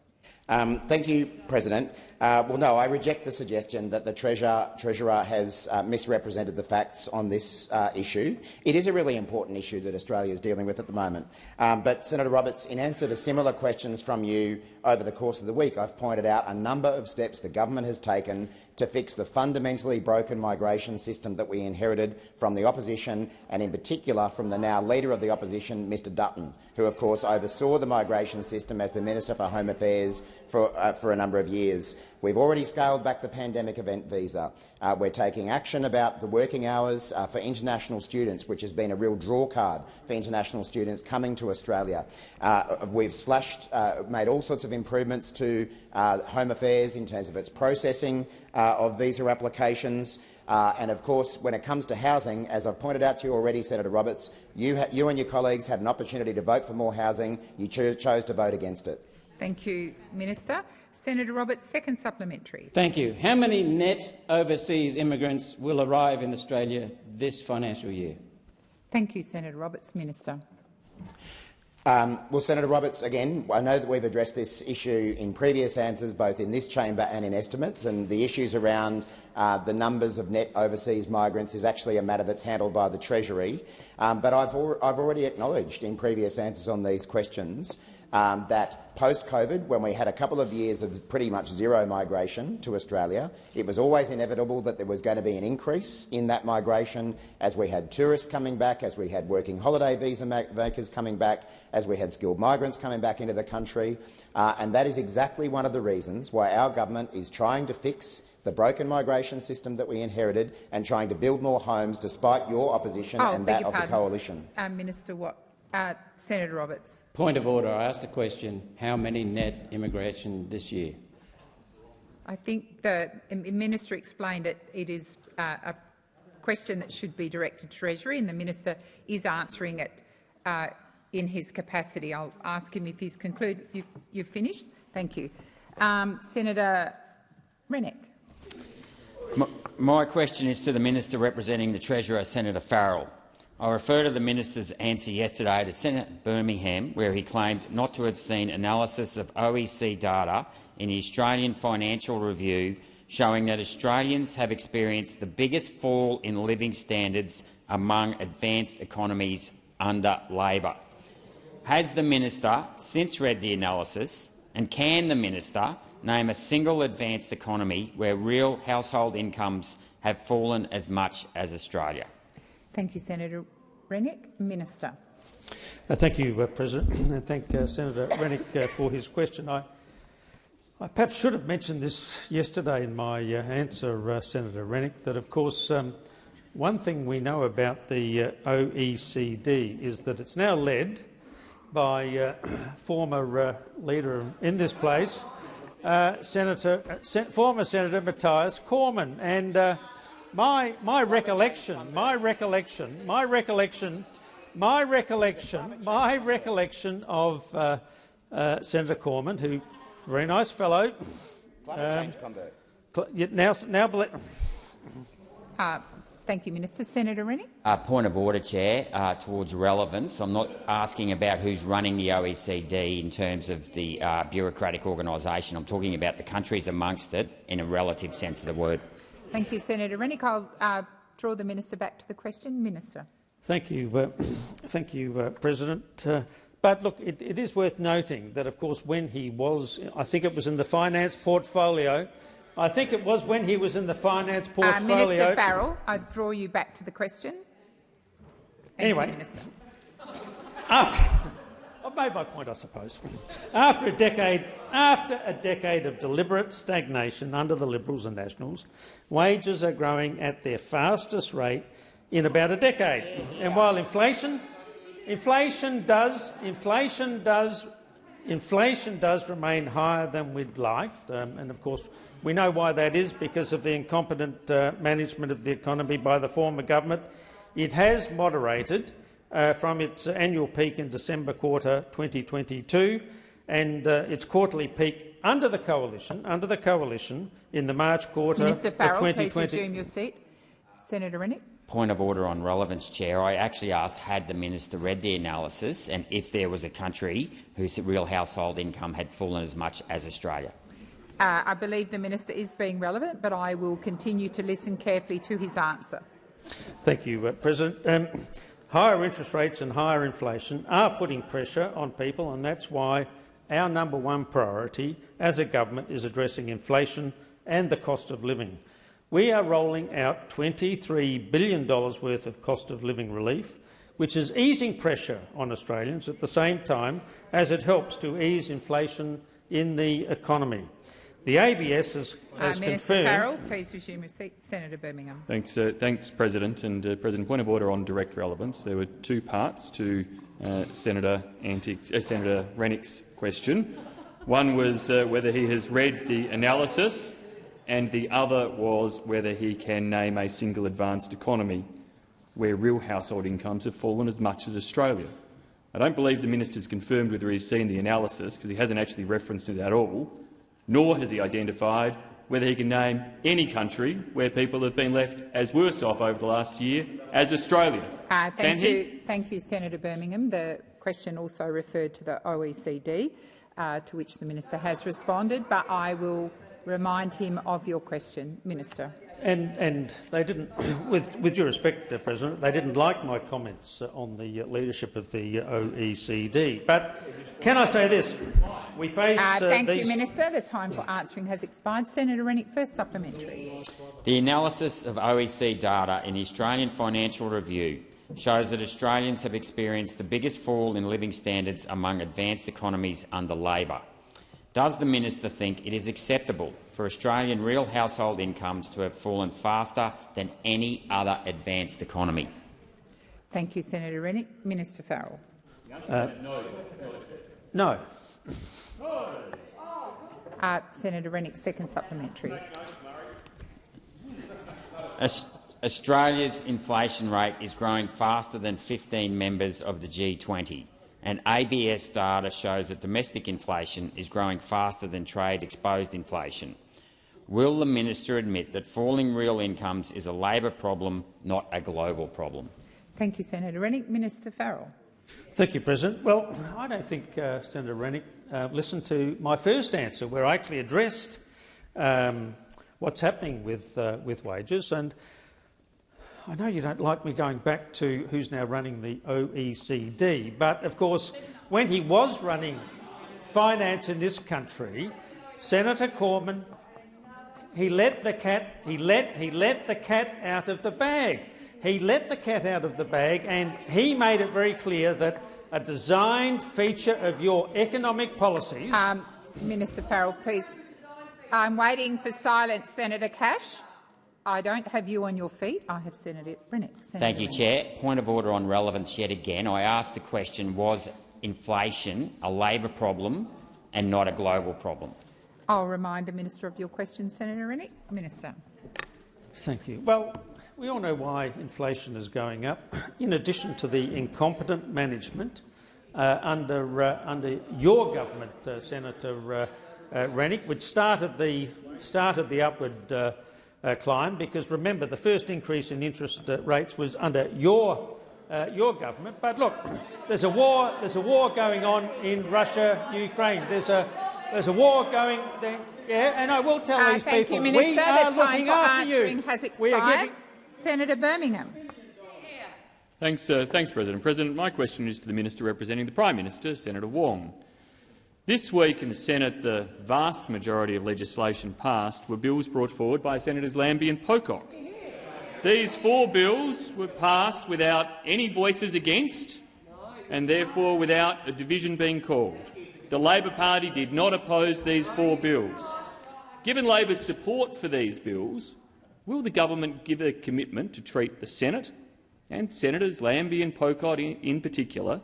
Thank you, President. Well, no, I reject the suggestion that the Treasurer has misrepresented the facts on this issue. It is a really important issue that Australia is dealing with at the moment. But, Senator Roberts, in answer to similar questions from you over the course of the week, I've pointed out a number of steps the government has taken to fix the fundamentally broken migration system that we inherited from the opposition, and in particular from the now Leader of the Opposition, Mr Dutton, who of course oversaw the migration system as the Minister for Home Affairs for a number of years. We've already scaled back the pandemic event visa. We're taking action about the working hours for international students, which has been a real draw card for international students coming to Australia. We've made all sorts of improvements to Home Affairs in terms of its processing of visa applications. And of course, when it comes to housing, as I've pointed out to you already, Senator Roberts, you and your colleagues had an opportunity to vote for more housing. You chose to vote against it. Thank you, Minister. Senator Roberts, second supplementary. Thank you. How many net overseas immigrants will arrive in Australia this financial year? Thank you, Senator Roberts. Minister. Well, Senator Roberts, again, I know that we've addressed this issue in previous answers, both in this chamber and in estimates, and the issues around the numbers of net overseas migrants is actually a matter that's handled by the Treasury. But I've already acknowledged in previous answers on these questions that post-COVID, when we had a couple of years of pretty much zero migration to Australia, it was always inevitable that there was going to be an increase in that migration as we had tourists coming back, as we had working holiday visa makers coming back, as we had skilled migrants coming back into the country. And that is exactly one of the reasons why our government is trying to fix the broken migration system that we inherited and trying to build more homes despite your opposition and that of the coalition. Minister Watt. Senator Roberts. Point of order. I asked a question. How many net immigration this year? I think the Minister explained it. It is a question that should be directed to Treasury, and the Minister is answering it in his capacity. I'll ask him if he's concluded. You've finished? Thank you. Senator Rennick. My question is to the Minister representing the Treasurer, Senator Farrell. I refer to the Minister's answer yesterday to Senator Birmingham, where he claimed not to have seen analysis of OEC data in the Australian Financial Review showing that Australians have experienced the biggest fall in living standards among advanced economies under Labor. Has the Minister since read the analysis, and can the Minister name a single advanced economy where real household incomes have fallen as much as Australia? Thank you, Senator Rennick. Minister. Thank you, President, and thank Senator Rennick for his question. I perhaps should have mentioned this yesterday in my answer, Senator Rennick, that of course one thing we know about the OECD is that it's now led by former leader in this place, former Senator Matthias Cormann, and my recollection of Senator Cormann, who very nice fellow. Thank you, Minister. Senator Rennick. Point of order, Chair, towards relevance. I'm not asking about who's running the OECD in terms of the bureaucratic organisation. I'm talking about the countries amongst it in a relative sense of the word. Thank you, Senator Rennick. I'll draw the Minister back to the question. Minister. Thank you, President. But look, it is worth noting that, of course, when he was, I think it was in the finance portfolio. Minister Farrell, I draw you back to the question. Anyway, Minister. I've made my point, I suppose. After a decade of deliberate stagnation under the Liberals and Nationals, wages are growing at their fastest rate in about a decade. And while inflation does remain higher than we'd like, and of course we know why that is, because of the incompetent management of the economy by the former government, it has moderated from its annual peak in December quarter 2022 and its quarterly peak under the coalition in the March quarter Minister Farrell, of 2020. please resume your seat. Senator Rennick. Point of order on relevance, Chair. I actually asked had the minister read the analysis and if there was a country whose real household income had fallen as much as Australia. I believe the minister is being relevant, but I will continue to listen carefully to his answer. Thank you, President. Higher interest rates and higher inflation are putting pressure on people, and that's why our number one priority as a government is addressing inflation and the cost of living. We are rolling out $23 billion worth of cost of living relief, which is easing pressure on Australians at the same time as it helps to ease inflation in the economy. The ABS has Minister confirmed— Farrell, please resume your seat. Senator Birmingham. Thanks, President. And President, point of order on direct relevance. There were two parts to Senator Rennick's question. One was whether he has read the analysis, and the other was whether he can name a single advanced economy where real household incomes have fallen as much as Australia. I don't believe the minister has confirmed whether he's seen the analysis, because he hasn't actually referenced it at all, nor has he identified whether he can name any country where people have been left as worse off over the last year as Australia. Thank you, Senator Birmingham. The question also referred to the OECD, to which the minister has responded, but I will remind him of your question, Minister. And they didn't, with due respect, President, they didn't like my comments on the leadership of the OECD. But can I say this? We face thank you, Minister. The time for answering has expired. Senator Rennick, first supplementary. The analysis of OECD data in the Australian Financial Review shows that Australians have experienced the biggest fall in living standards among advanced economies under Labor. Does the minister think it is acceptable for Australian real household incomes to have fallen faster than any other advanced economy? Thank you, Senator Rennick. Minister Farrell. No. Senator Rennick, second supplementary. Australia's inflation rate is growing faster than 15 members of the G20. And ABS data shows that domestic inflation is growing faster than trade-exposed inflation. Will the minister admit that falling real incomes is a Labor problem, not a global problem? Thank you, Senator Rennick. Minister Farrell. Thank you, President. Well, I don't think Senator Rennick listened to my first answer, where I actually addressed what's happening with wages. And I know you don't like me going back to who's now running the OECD, but of course, when he was running finance in this country, Senator Cormann, he let the cat out of the bag. He let the cat out of the bag, and he made it very clear that a designed feature of your economic policies— Minister Farrell, please. I'm waiting for silence, Senator Cash. I don't have you on your feet. I have Senator Rennick. Thank you, Chair. Point of order on relevance yet again. I asked the question, was inflation a Labor problem and not a global problem? I'll remind the minister of your question, Senator Rennick. Minister. Thank you. Well, we all know why inflation is going up. In addition to the incompetent management under your government, Senator Rennick, which started the upward climb, because remember the first increase in interest rates was under your government. But look, there's a war going on in Russia, Ukraine. There's a war going there, yeah, and I will tell these thank people, you, Minister. we are the time looking for after answering you. has expired. Senator Birmingham. Thanks, President. President, my question is to the minister representing the Prime Minister, Senator Wong. This week in the Senate, the vast majority of legislation passed were bills brought forward by Senators Lambie and Pocock. These 4 bills were passed without any voices against, and therefore without a division being called. The Labor Party did not oppose these 4 bills. Given Labor's support for these bills, will the government give a commitment to treat the Senate and Senators Lambie and Pocock in particular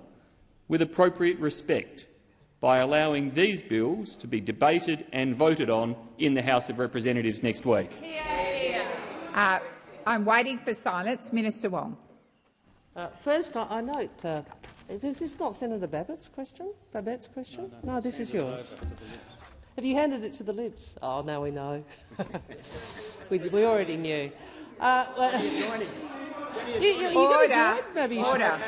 with appropriate respect by allowing these bills to be debated and voted on in the House of Representatives next week? I'm waiting for silence. Minister Wong. First, I note, is this not Senator Babette's question? No, this is yours. Have you handed it to the Libs? Oh, now we know. we already knew. You're going to do it? Maybe you should. Order.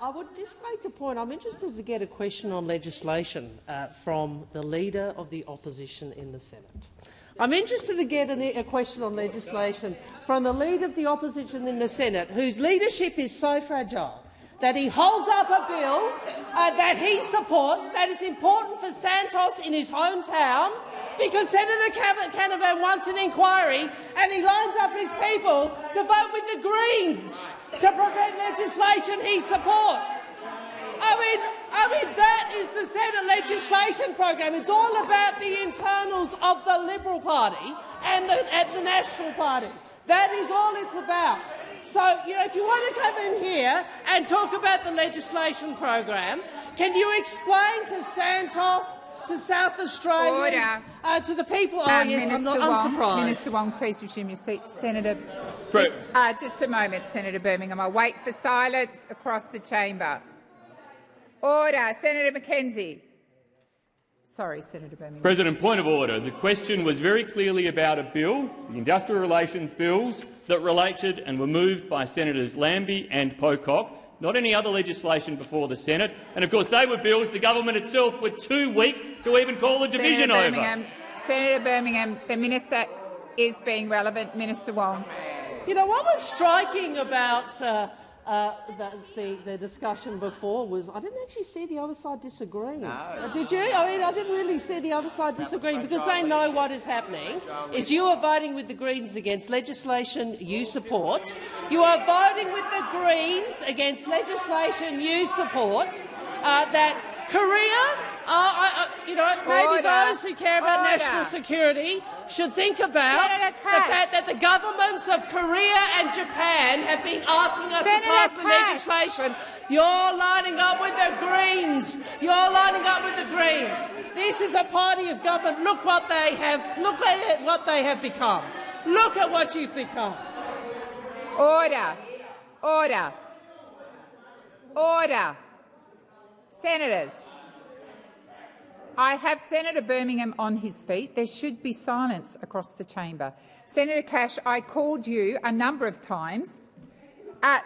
I would just make the point, I'm interested to get a question on legislation from the Leader of the Opposition in the Senate. I'm interested to get a question on legislation from the Leader of the Opposition in the Senate, whose leadership is so fragile that he holds up a bill that he supports that is important for Santos in his hometown because Senator Canavan wants an inquiry and he lines up his people to vote with the Greens to prevent legislation he supports. I mean, that is the Senate legislation program. It's all about the internals of the Liberal Party and the National Party. That is all it's about. So, if you want to come in here and talk about the legislation program, can you explain to Santos, to South Australians, to the people? Yes, I'm not unsurprised. Minister Wong, please resume your seat. Senator, just a moment, Senator Birmingham. I'll wait for silence across the chamber. Order. Senator McKenzie. Sorry, Senator Birmingham. President, point of order. The question was very clearly about a bill, the industrial relations bills, that related and were moved by Senators Lambie and Pocock, not any other legislation before the Senate. And, of course, they were bills the government itself were too weak to even call a division over. Senator Birmingham, the minister is being relevant. Minister Wong. What was striking about the discussion before was I didn't actually see the other side disagreeing. No. Did you? I didn't really see the other side disagreeing because they know what is happening is you are voting with the Greens against legislation you support. You are voting with the Greens against legislation you support that Korea, maybe those who care about national security should think about the fact that the governments of Korea and Japan have been asking us to pass the legislation. You're lining up with the Greens. You're lining up with the Greens. This is a party of government. Look what they have. Look at what they have become. Look at what you've become. Order. Order. Order. Senators, I have Senator Birmingham on his feet. There should be silence across the chamber. Senator Cash, I called you a number of times.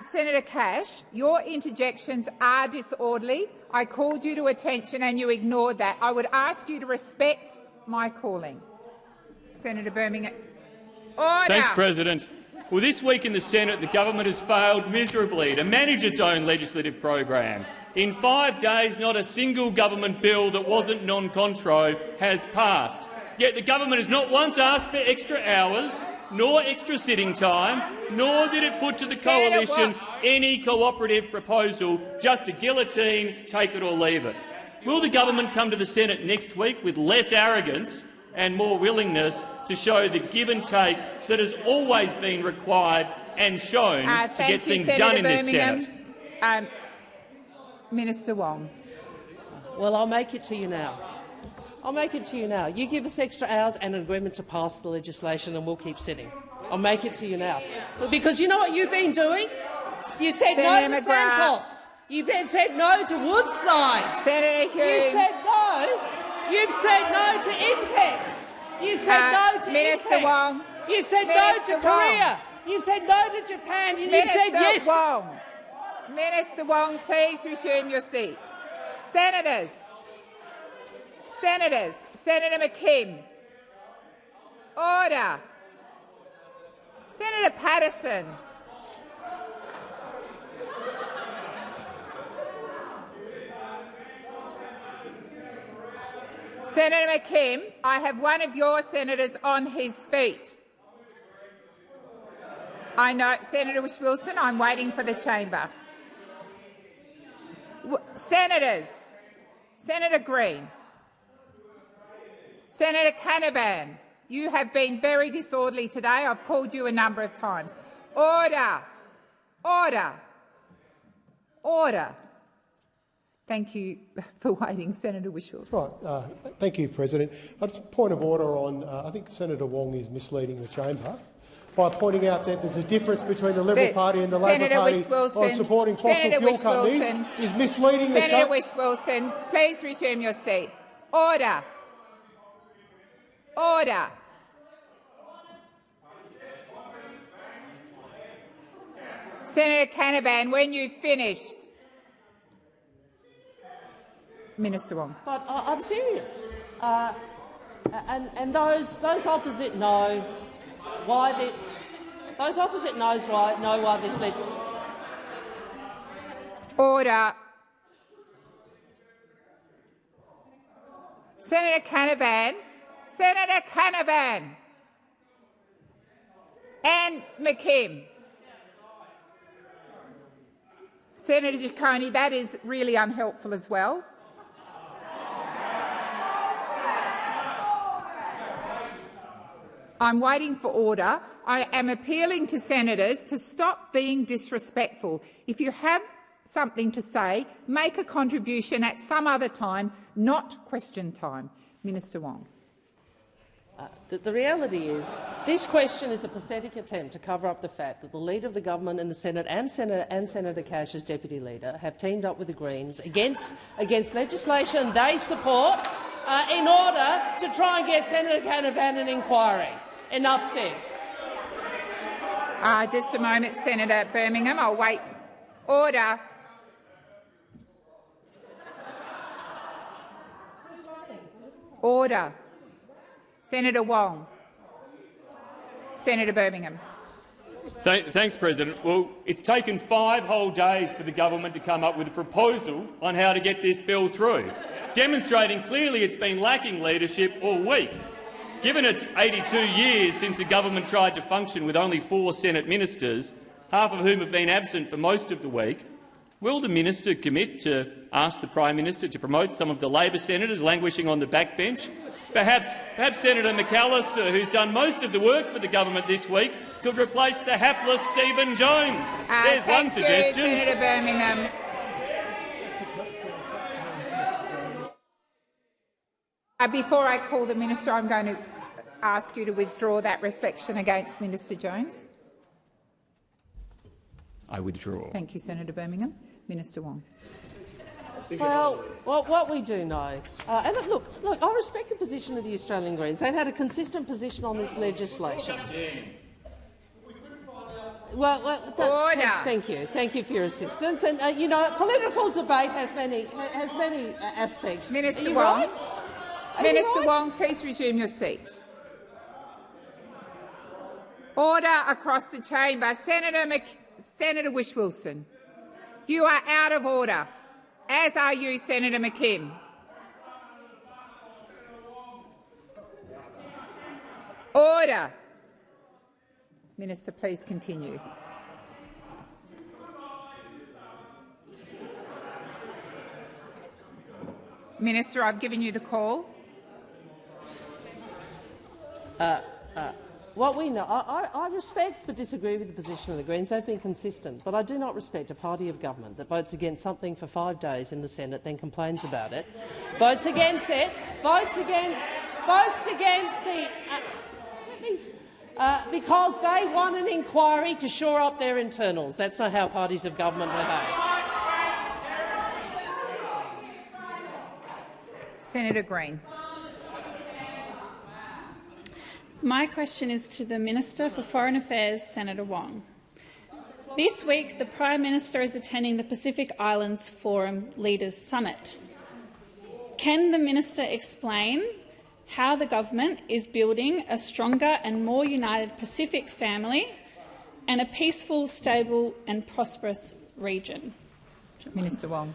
Senator Cash, your interjections are disorderly. I called you to attention and you ignored that. I would ask you to respect my calling. Senator Birmingham. Order. Thanks, President. Well, this week in the Senate, the government has failed miserably to manage its own legislative program. In 5 days, not a single government bill that wasn't non-contro has passed. Yet the government has not once asked for extra hours, nor extra sitting time, nor did it put to the coalition any cooperative proposal, just a guillotine, take it or leave it. Will the government come to the Senate next week with less arrogance and more willingness to show the give and take that has always been required and shown to get things done in this Senate? Minister Wong. Well, I'll make it to you now. I'll make it to you now. You give us extra hours and an agreement to pass the legislation and we'll keep sitting. I'll make it to you now. Because you know what you've been doing? You said no to Santos. You've said no to Woodside. Senator Hume. You said no. You've said no to Intex. You've said no to Minister Wong. You've said no to Korea. You've said no to Japan. And you've said yes to Minister Wong, please resume your seat. Senators. Senator McKim. Order. Senator Patterson. Senator McKim, I have one of your senators on his feet. I know, Senator Wilson, I'm waiting for the chamber. Senators, Senator Green, Senator Canavan, you have been very disorderly today. I've called you a number of times. Order. Order. Order. Thank you for waiting, Senator Wishels. Right. Thank you, President. Just a point of order on I think Senator Wong is misleading the chamber by pointing out that there's a difference between the Liberal Party and the Labor Party on supporting fossil fuel companies is misleading the chamber. Senator Wilson, please resume your seat. Order. Order. Senator Canavan, when you've finished. Minister Wong. But I'm serious. And those opposite know why those opposite know why this led. Order. Senator Canavan. Senator Canavan. And McKim. Senator Giacone, that is really unhelpful as well. I'm waiting for order. I am appealing to senators to stop being disrespectful. If you have something to say, make a contribution at some other time, not question time. Minister Wong. The reality is this question is a pathetic attempt to cover up the fact that the Leader of the Government in the Senate and Senator Cash as Deputy Leader have teamed up with the Greens against legislation they support in order to try and get Senator Canavan an inquiry. Enough said. Just a moment, Senator Birmingham. I'll wait. Order. Order. Senator Wong. Senator Birmingham. Thanks, President. Well, it's taken 5 whole days for the government to come up with a proposal on how to get this bill through, demonstrating clearly it's been lacking leadership all week. Given it's 82 years since the government tried to function with only 4 Senate ministers, half of whom have been absent for most of the week, will the minister commit to ask the Prime Minister to promote some of the Labor senators languishing on the backbench? Perhaps Senator McAllister, who's done most of the work for the government this week, could replace the hapless Stephen Jones. There's one suggestion. Senator Birmingham. Before I call the minister, I'm going to ask you to withdraw that reflection against Minister Jones. I withdraw. Thank you, Senator Birmingham. Minister Wong. Well, what we do know, and look, I respect the position of the Australian Greens. They've had a consistent position on this legislation. Thank you for your assistance. And you know, political debate has many aspects. Minister Wong. Right? Minister Wong, please resume your seat. Order across the chamber. Senator Whish-Wilson, you are out of order, as are you, Senator McKim. Order. Minister, please continue. Minister, I've given you the call. What we know, I respect but disagree with the position of the Greens. They've been consistent, but I do not respect a party of government that votes against something for 5 days in the Senate, then complains about it, votes against it, votes against the. Because they want an inquiry to shore up their internals. That's not how parties of government behave. Senator Green. My question is to the Minister for Foreign Affairs, Senator Wong. This week, the Prime Minister is attending the Pacific Islands Forum's Leaders Summit. Can the Minister explain how the government is building a stronger and more united Pacific family and a peaceful, stable and prosperous region? Minister Wong.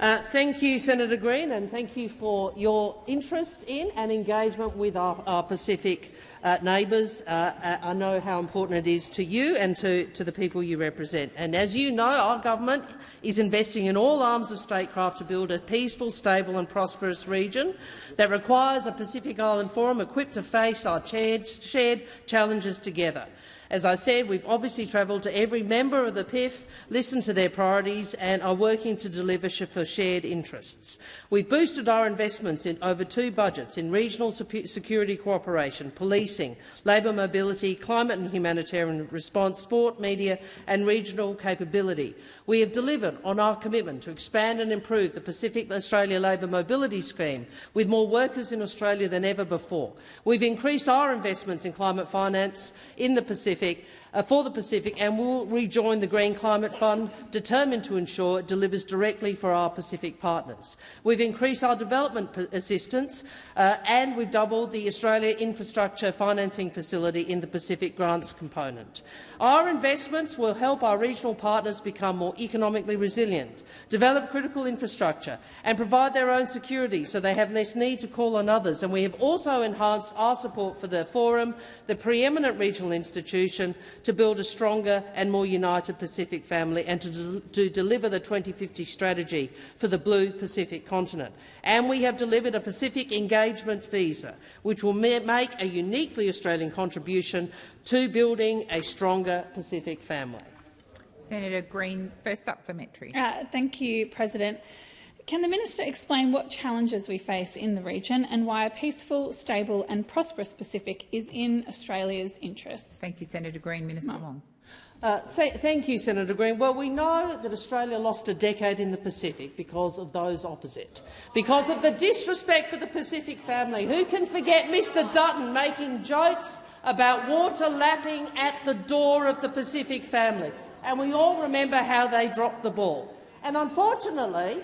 Thank you, Senator Green, and thank you for your interest in and engagement with our Pacific neighbours. I know how important it is to you and to the people you represent. And as you know, our government is investing in all arms of statecraft to build a peaceful, stable and prosperous region that requires a Pacific Island Forum equipped to face our shared challenges together. As I said, we've obviously travelled to every member of the PIF, listened to their priorities and are working to deliver for shared interests. We've boosted our investments in over 2 budgets in regional security cooperation, police policing, labour mobility, climate and humanitarian response, sport, media and regional capability. We have delivered on our commitment to expand and improve the Pacific Australia Labour Mobility Scheme, with more workers in Australia than ever before. We've increased our investments in climate finance in the Pacific, for the Pacific, and will rejoin the Green Climate Fund, determined to ensure it delivers directly for our Pacific partners. We've increased our development assistance and we've doubled the Australia Infrastructure Financing Facility in the Pacific grants component. Our investments will help our regional partners become more economically resilient, develop critical infrastructure and provide their own security so they have less need to call on others. And we have also enhanced our support for the Forum, the preeminent regional institution, to build a stronger and more united Pacific family and to deliver the 2050 strategy for the blue Pacific continent. And we have delivered a Pacific engagement visa, which will make a uniquely Australian contribution to building a stronger Pacific family. Senator Green, first supplementary. Thank you, President. Can the minister explain what challenges we face in the region and why a peaceful, stable and prosperous Pacific is in Australia's interests? Thank you, Senator Green. Minister Wong. Thank you, Senator Green. Well, we know that Australia lost a decade in the Pacific because of those opposite, because of the disrespect for the Pacific family. Who can forget Mr Dutton making jokes about water lapping at the door of the Pacific family? And we all remember how they dropped the ball. And unfortunately,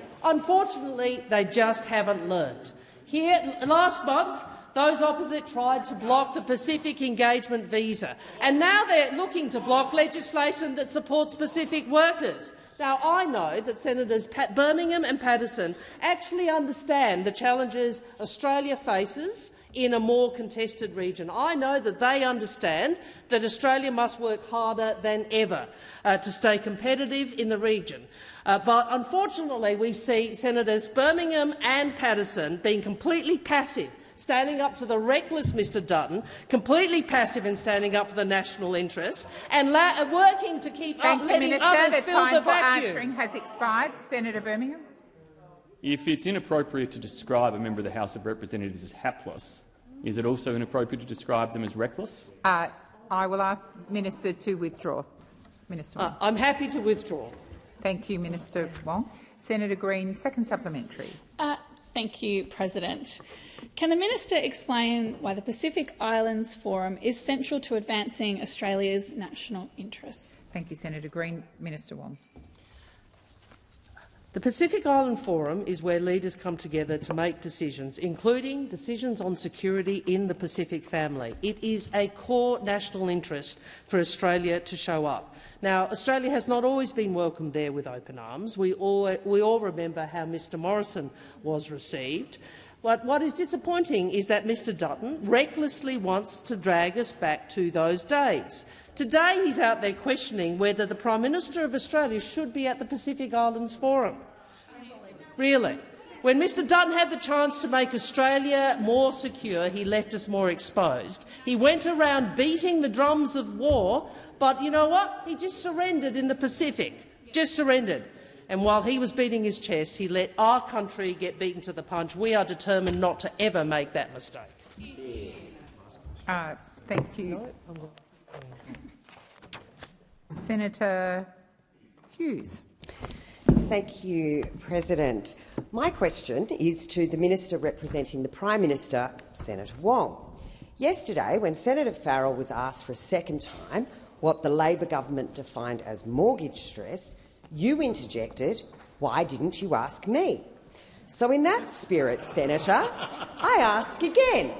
they just haven't learned. Here, last month, those opposite tried to block the Pacific engagement visa, and now they're looking to block legislation that supports Pacific workers. Now, I know that Senators Birmingham and Patterson actually understand the challenges Australia faces in a more contested region. I know that they understand that Australia must work harder than ever to stay competitive in the region. But unfortunately, we see Senators Birmingham and Patterson being completely passive, standing up to the reckless Mr Dutton, completely passive in standing up for the national interest, and working to keep letting others fill the vacuum. The time for answering has expired. Senator Birmingham. If it's inappropriate to describe a member of the House of Representatives as hapless, is it also inappropriate to describe them as reckless? I will ask Minister to withdraw. Minister Wong. I'm happy to withdraw. Thank you, Minister Wong. Senator Green, second supplementary. Thank you, President. Can the minister explain why the Pacific Islands Forum is central to advancing Australia's national interests? Thank you, Senator Green. Minister Wong. The Pacific Island Forum is where leaders come together to make decisions, including decisions on security in the Pacific family. It is a core national interest for Australia to show up. Now, Australia has not always been welcomed there with open arms. We all remember how Mr Morrison was received. But what is disappointing is that Mr Dutton recklessly wants to drag us back to those days. Today he's out there questioning whether the Prime Minister of Australia should be at the Pacific Islands Forum. Really? When Mr Dutton had the chance to make Australia more secure, he left us more exposed. He went around beating the drums of war, but you know what? He just surrendered in the Pacific. Just surrendered. And while he was beating his chest, he let our country get beaten to the punch. We are determined not to ever make that mistake. Thank you. Senator Hughes. Thank you, President. My question is to the Minister representing the Prime Minister, Senator Wong. Yesterday, when Senator Farrell was asked for a second time what the Labor government defined as mortgage stress, you interjected, "Why didn't you ask me?" So in that spirit, Senator, I ask again,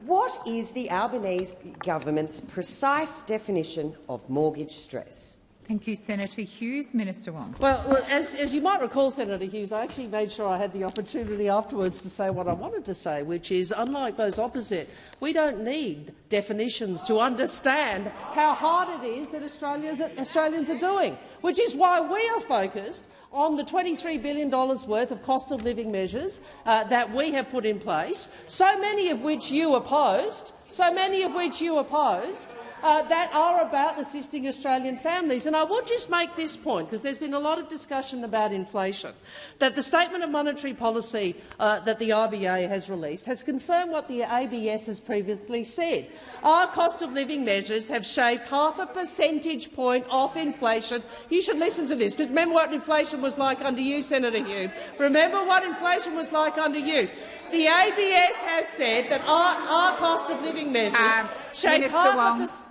what is the Albanese government's precise definition of mortgage stress? Thank you, Senator Hughes. Minister Wong. Well, as you might recall, Senator Hughes, I actually made sure I had the opportunity afterwards to say what I wanted to say, which is, unlike those opposite, we don't need definitions to understand how hard it is that Australians are doing, which is why we are focused on the $23 billion worth of cost of living measures that we have put in place, so many of which you opposed, so many of which you opposed, that are about assisting Australian families. And I would just make this point, because there's been a lot of discussion about inflation, that the Statement of Monetary Policy that the RBA has released has confirmed what the ABS has previously said. Our cost of living measures have shaved 0.5 percentage point off inflation. You should listen to this, because remember what inflation was like under you, Senator Hume. Remember what inflation was like under you. The ABS has said that our cost of living measures shaved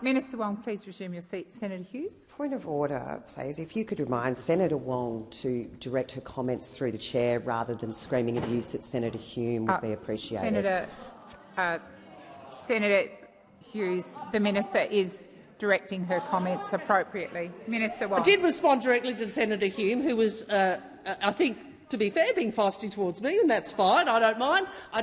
Minister Wong, please resume your seat. Senator Hughes. Point of order, please. If you could remind Senator Wong to direct her comments through the chair rather than screaming abuse at Senator Hume would be appreciated. Senator Hughes, the minister is directing her comments appropriately. Minister Wong. I did respond directly to Senator Hume, who was, I think, to be fair, being feisty towards me, and that's fine. I don't mind. I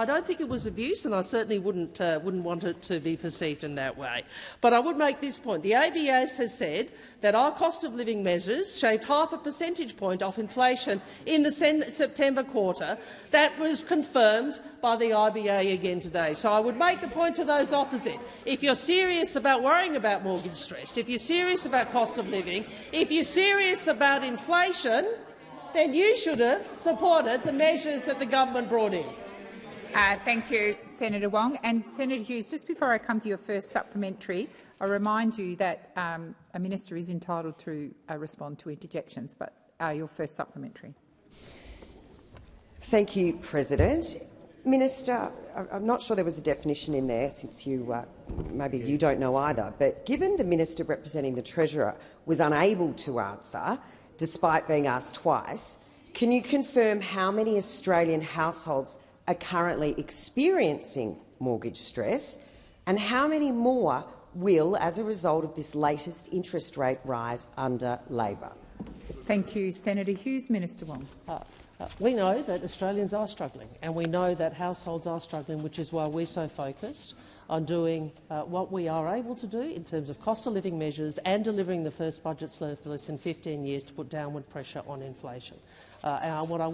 don't think it was abuse, and I certainly wouldn't want it to be perceived in that way. But I would make this point: the ABS has said that our cost of living measures shaved 0.5 percentage point off inflation in the September quarter. That was confirmed by the RBA again today. So I would make the point to those opposite: if you're serious about worrying about mortgage stress, if you're serious about cost of living, if you're serious about inflation, then you should have supported the measures that the government brought in. Thank you, Senator Wong. And Senator Hughes, just before I come to your first supplementary, I remind you that a minister is entitled to respond to interjections, but your first supplementary. Thank you, President. Minister, I'm not sure there was a definition in there, since maybe you don't know either, but given the minister representing the Treasurer was unable to answer, despite being asked twice, can you confirm how many Australian households are currently experiencing mortgage stress, and how many more will, as a result of this latest interest rate rise under Labor? Thank you, Senator Hughes. Minister Wong. We know that Australians are struggling, and we know that households are struggling, which is why we're so focused on doing what we are able to do in terms of cost of living measures and delivering the first budget surplus in 15 years to put downward pressure on inflation. And what I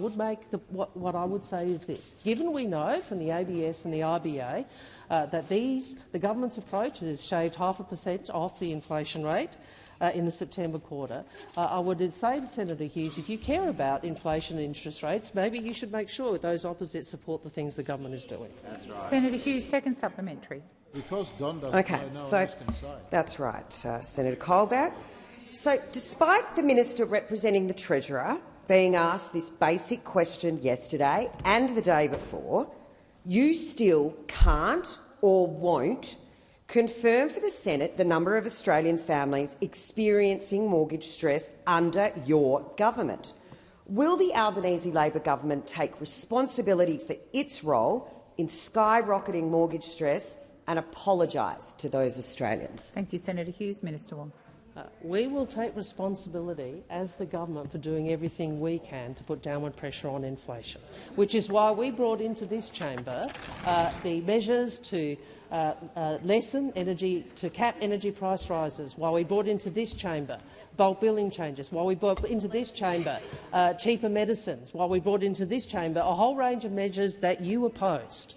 would say is this: given we know from the ABS and the RBA that the government's approach has shaved 0.5% off the inflation rate in the September quarter, I would say to Senator Hughes, if you care about inflation and interest rates, maybe you should make sure those opposites support the things the government is doing. That's right. Senator Hughes, second supplementary. Because Don doesn't know, no one else can say. That's right, Senator Colbeck. So, despite the minister representing the Treasurer being asked this basic question yesterday and the day before, you still can't or won't confirm for the Senate the number of Australian families experiencing mortgage stress under your government. Will the Albanese Labor government take responsibility for its role in skyrocketing mortgage stress and apologise to those Australians? Thank you, Senator Hughes. Minister Wong. We will take responsibility as the government for doing everything we can to put downward pressure on inflation, which is why we brought into this chamber the measures to cap energy price rises, while we brought into this chamber bulk billing changes, while we brought into this chamber cheaper medicines, while we brought into this chamber a whole range of measures that you opposed.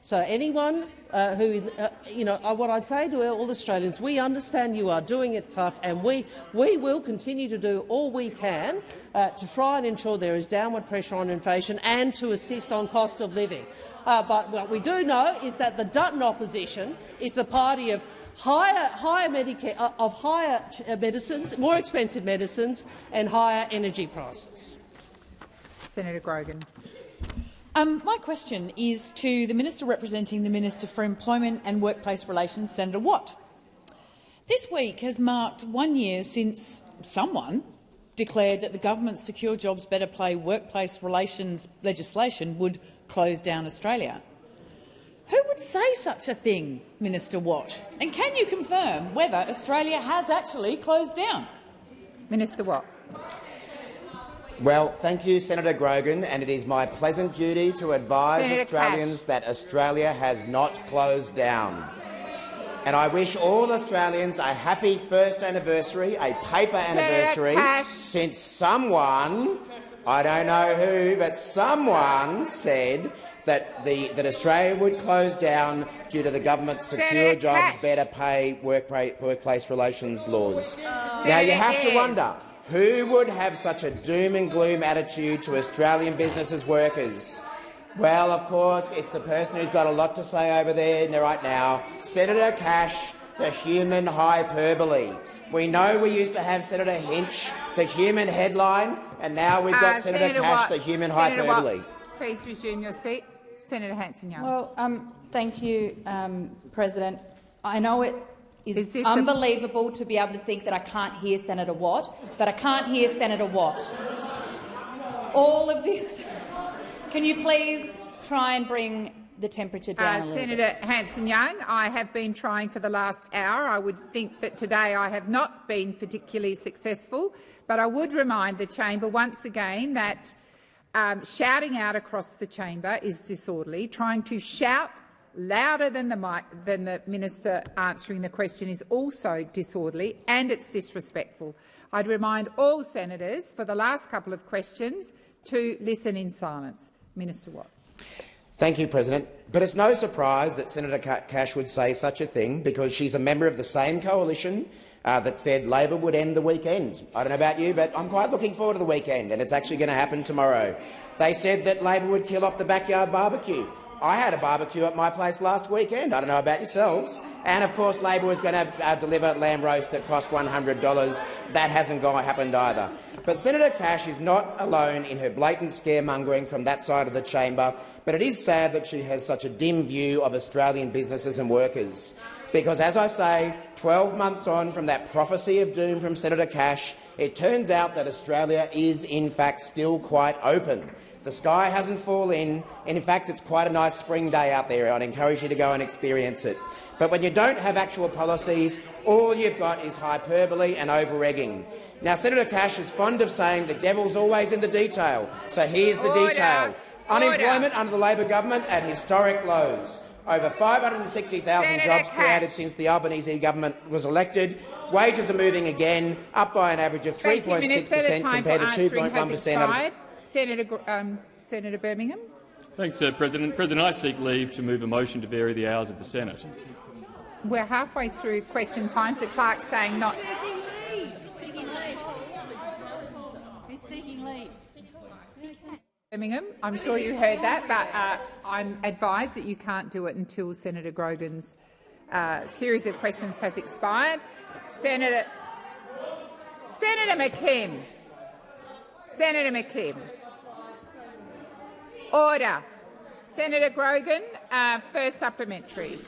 So anyone what I'd say to all Australians, we understand you are doing it tough, and we will continue to do all we can to try and ensure there is downward pressure on inflation and to assist on cost of living. But what we do know is that the Dutton opposition is the party of higher Medicare, of higher medicines, more expensive medicines, and higher energy prices. Senator Grogan. My question is to the Minister representing the Minister for Employment and Workplace Relations, Senator Watt. This week has marked 1 year since someone declared that the government's Secure Jobs Better Pay workplace relations legislation would close down Australia. Who would say such a thing, Minister Watt? And can you confirm whether Australia has actually closed down? Minister Watt. Well, thank you, Senator Grogan, and it is my pleasant duty to advise Senator Australians that Australia has not closed down. And I wish all Australians a happy first anniversary, a paper anniversary, since someone, I don't know who, but someone said that Australia would close down due to the government's secure jobs, better pay, workplace relations laws. Now, you have to wonder, who would have such a doom and gloom attitude to Australian businesses' workers? Well, of course, it's the person who's got a lot to say over there right now, Senator Cash, the human hyperbole. We know we used to have Senator Hinch, the human headline, and now we've got Senator Cash, the human hyperbole. Please resume your seat. Senator Hanson-Young. Well, thank you, President. I know it is unbelievable to be able to think that I can't hear Senator Watt, but I can't hear Senator Watt. All of this. Can you please try and bring the temperature down a little Senator Hanson-Young, I have been trying for the last hour. I would think that today I have not been particularly successful, but I would remind the chamber once again that shouting out across the chamber is disorderly. Trying to shout louder than the minister answering the question is also disorderly, and it's disrespectful. I'd remind all senators for the last couple of questions to listen in silence. Minister Watt. Thank you, President. But it's no surprise that Senator Cash would say such a thing, because she's a member of the same coalition that said Labor would end the weekend. I don't know about you, but I'm quite looking forward to the weekend, and it's actually going to happen tomorrow. They said that Labor would kill off the backyard barbecue. I had a barbecue at my place last weekend. I don't know about yourselves. And, of course, Labor was going to deliver lamb roast that cost $100. That hasn't happened either. But Senator Cash is not alone in her blatant scaremongering from that side of the chamber, but it is sad that she has such a dim view of Australian businesses and workers. Because, as I say, 12 months on from that prophecy of doom from Senator Cash, it turns out that Australia is, in fact, still quite open. The sky hasn't fallen in, and in fact it's quite a nice spring day out there. I'd encourage you to go and experience it. But when you don't have actual policies, all you've got is hyperbole and over-egging. Now, Senator Cash is fond of saying the devil's always in the detail, so here's the detail. Unemployment under the Labor government at historic lows. Over 560,000 jobs created since the Albanese government was elected. Wages are moving again, up by an average of 3.6% compared to 2.1%. Senator Birmingham. Thanks, President. President, I seek leave to move a motion to vary the hours of the Senate. We're halfway through question times. The clerk's saying not. He's seeking leave. Birmingham, I'm sure you heard that, but I'm advised that you can't do it until Senator Grogan's series of questions has expired. Senator McKim. Senator McKim. Order. Senator Grogan, first supplementary.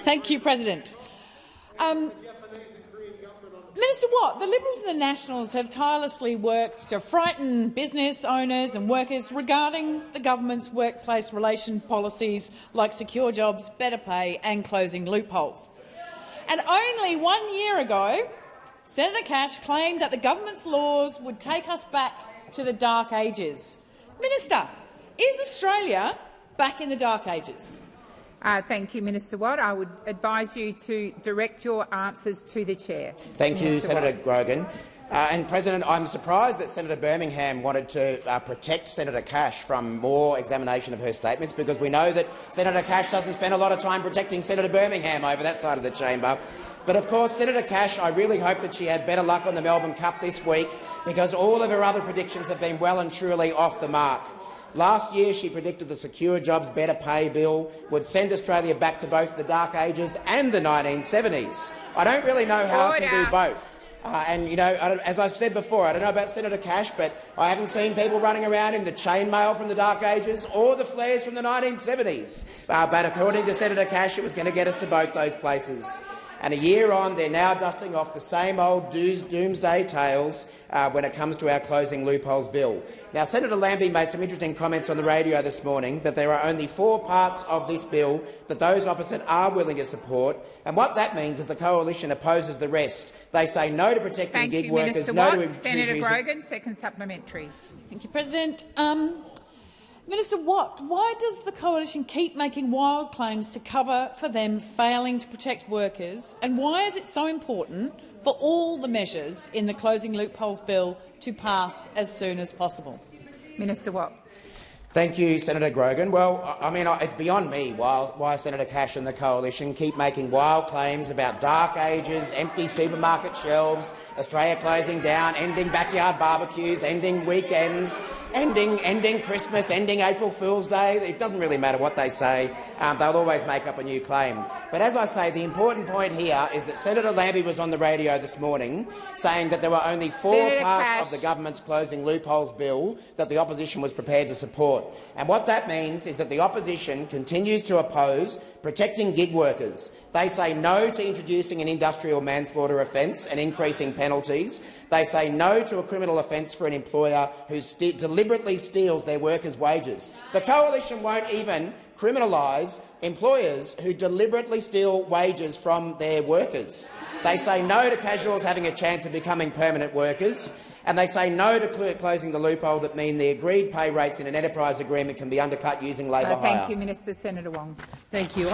Thank you, President. Minister Watt, the Liberals and the Nationals have tirelessly worked to frighten business owners and workers regarding the government's workplace relation policies like secure jobs, better pay and closing loopholes. And only 1 year ago, Senator Cash claimed that the government's laws would take us back to the dark ages. Minister, is Australia back in the dark ages? Thank you, Minister Watt. I would advise you to direct your answers to the chair. Thank you, Senator Grogan. And, President, I'm surprised that Senator Birmingham wanted to protect Senator Cash from more examination of her statements, because we know that Senator Cash doesn't spend a lot of time protecting Senator Birmingham over that side of the chamber. But, of course, Senator Cash, I really hope that she had better luck on the Melbourne Cup this week, because all of her other predictions have been well and truly off the mark. Last year, she predicted the Secure Jobs Better Pay Bill would send Australia back to both the Dark Ages and the 1970s. I don't really know how it can do both. And, you know, as I've said before, I don't know about Senator Cash, but I haven't seen people running around in the chainmail from the Dark Ages or the flares from the 1970s. But according to Senator Cash, it was going to get us to both those places. And a year on, they're now dusting off the same old doomsday tales when it comes to our closing loopholes bill. Now, Senator Lambie made some interesting comments on the radio this morning that there are only 4 parts of this bill that those opposite are willing to support, and what that means is the coalition opposes the rest. They say no to protecting gig workers, no to Senator Grogan, second supplementary. Thank you, President. Minister Watt, why does the coalition keep making wild claims to cover for them failing to protect workers, and why is it so important for all the measures in the Closing Loopholes Bill to pass as soon as possible? Minister Watt. Thank you, Senator Grogan. Well, I mean, it's beyond me why Senator Cash and the Coalition keep making wild claims about dark ages, empty supermarket shelves, Australia closing down, ending backyard barbecues, ending weekends, ending Christmas, ending April Fool's Day. It doesn't really matter what they say. They'll always make up a new claim. But as I say, the important point here is that Senator Lambie was on the radio this morning saying that there were only four parts of the government's closing loopholes bill that the opposition was prepared to support. And what that means is that the opposition continues to oppose protecting gig workers. They say no to introducing an industrial manslaughter offence and increasing penalties. They say no to a criminal offence for an employer who deliberately steals their workers' wages. The Coalition won't even criminalise employers who deliberately steal wages from their workers. They say no to casuals having a chance of becoming permanent workers. And they say no to closing the loophole that mean the agreed pay rates in an enterprise agreement can be undercut using labour hire. Thank you, Minister. Senator Wong. Thank you.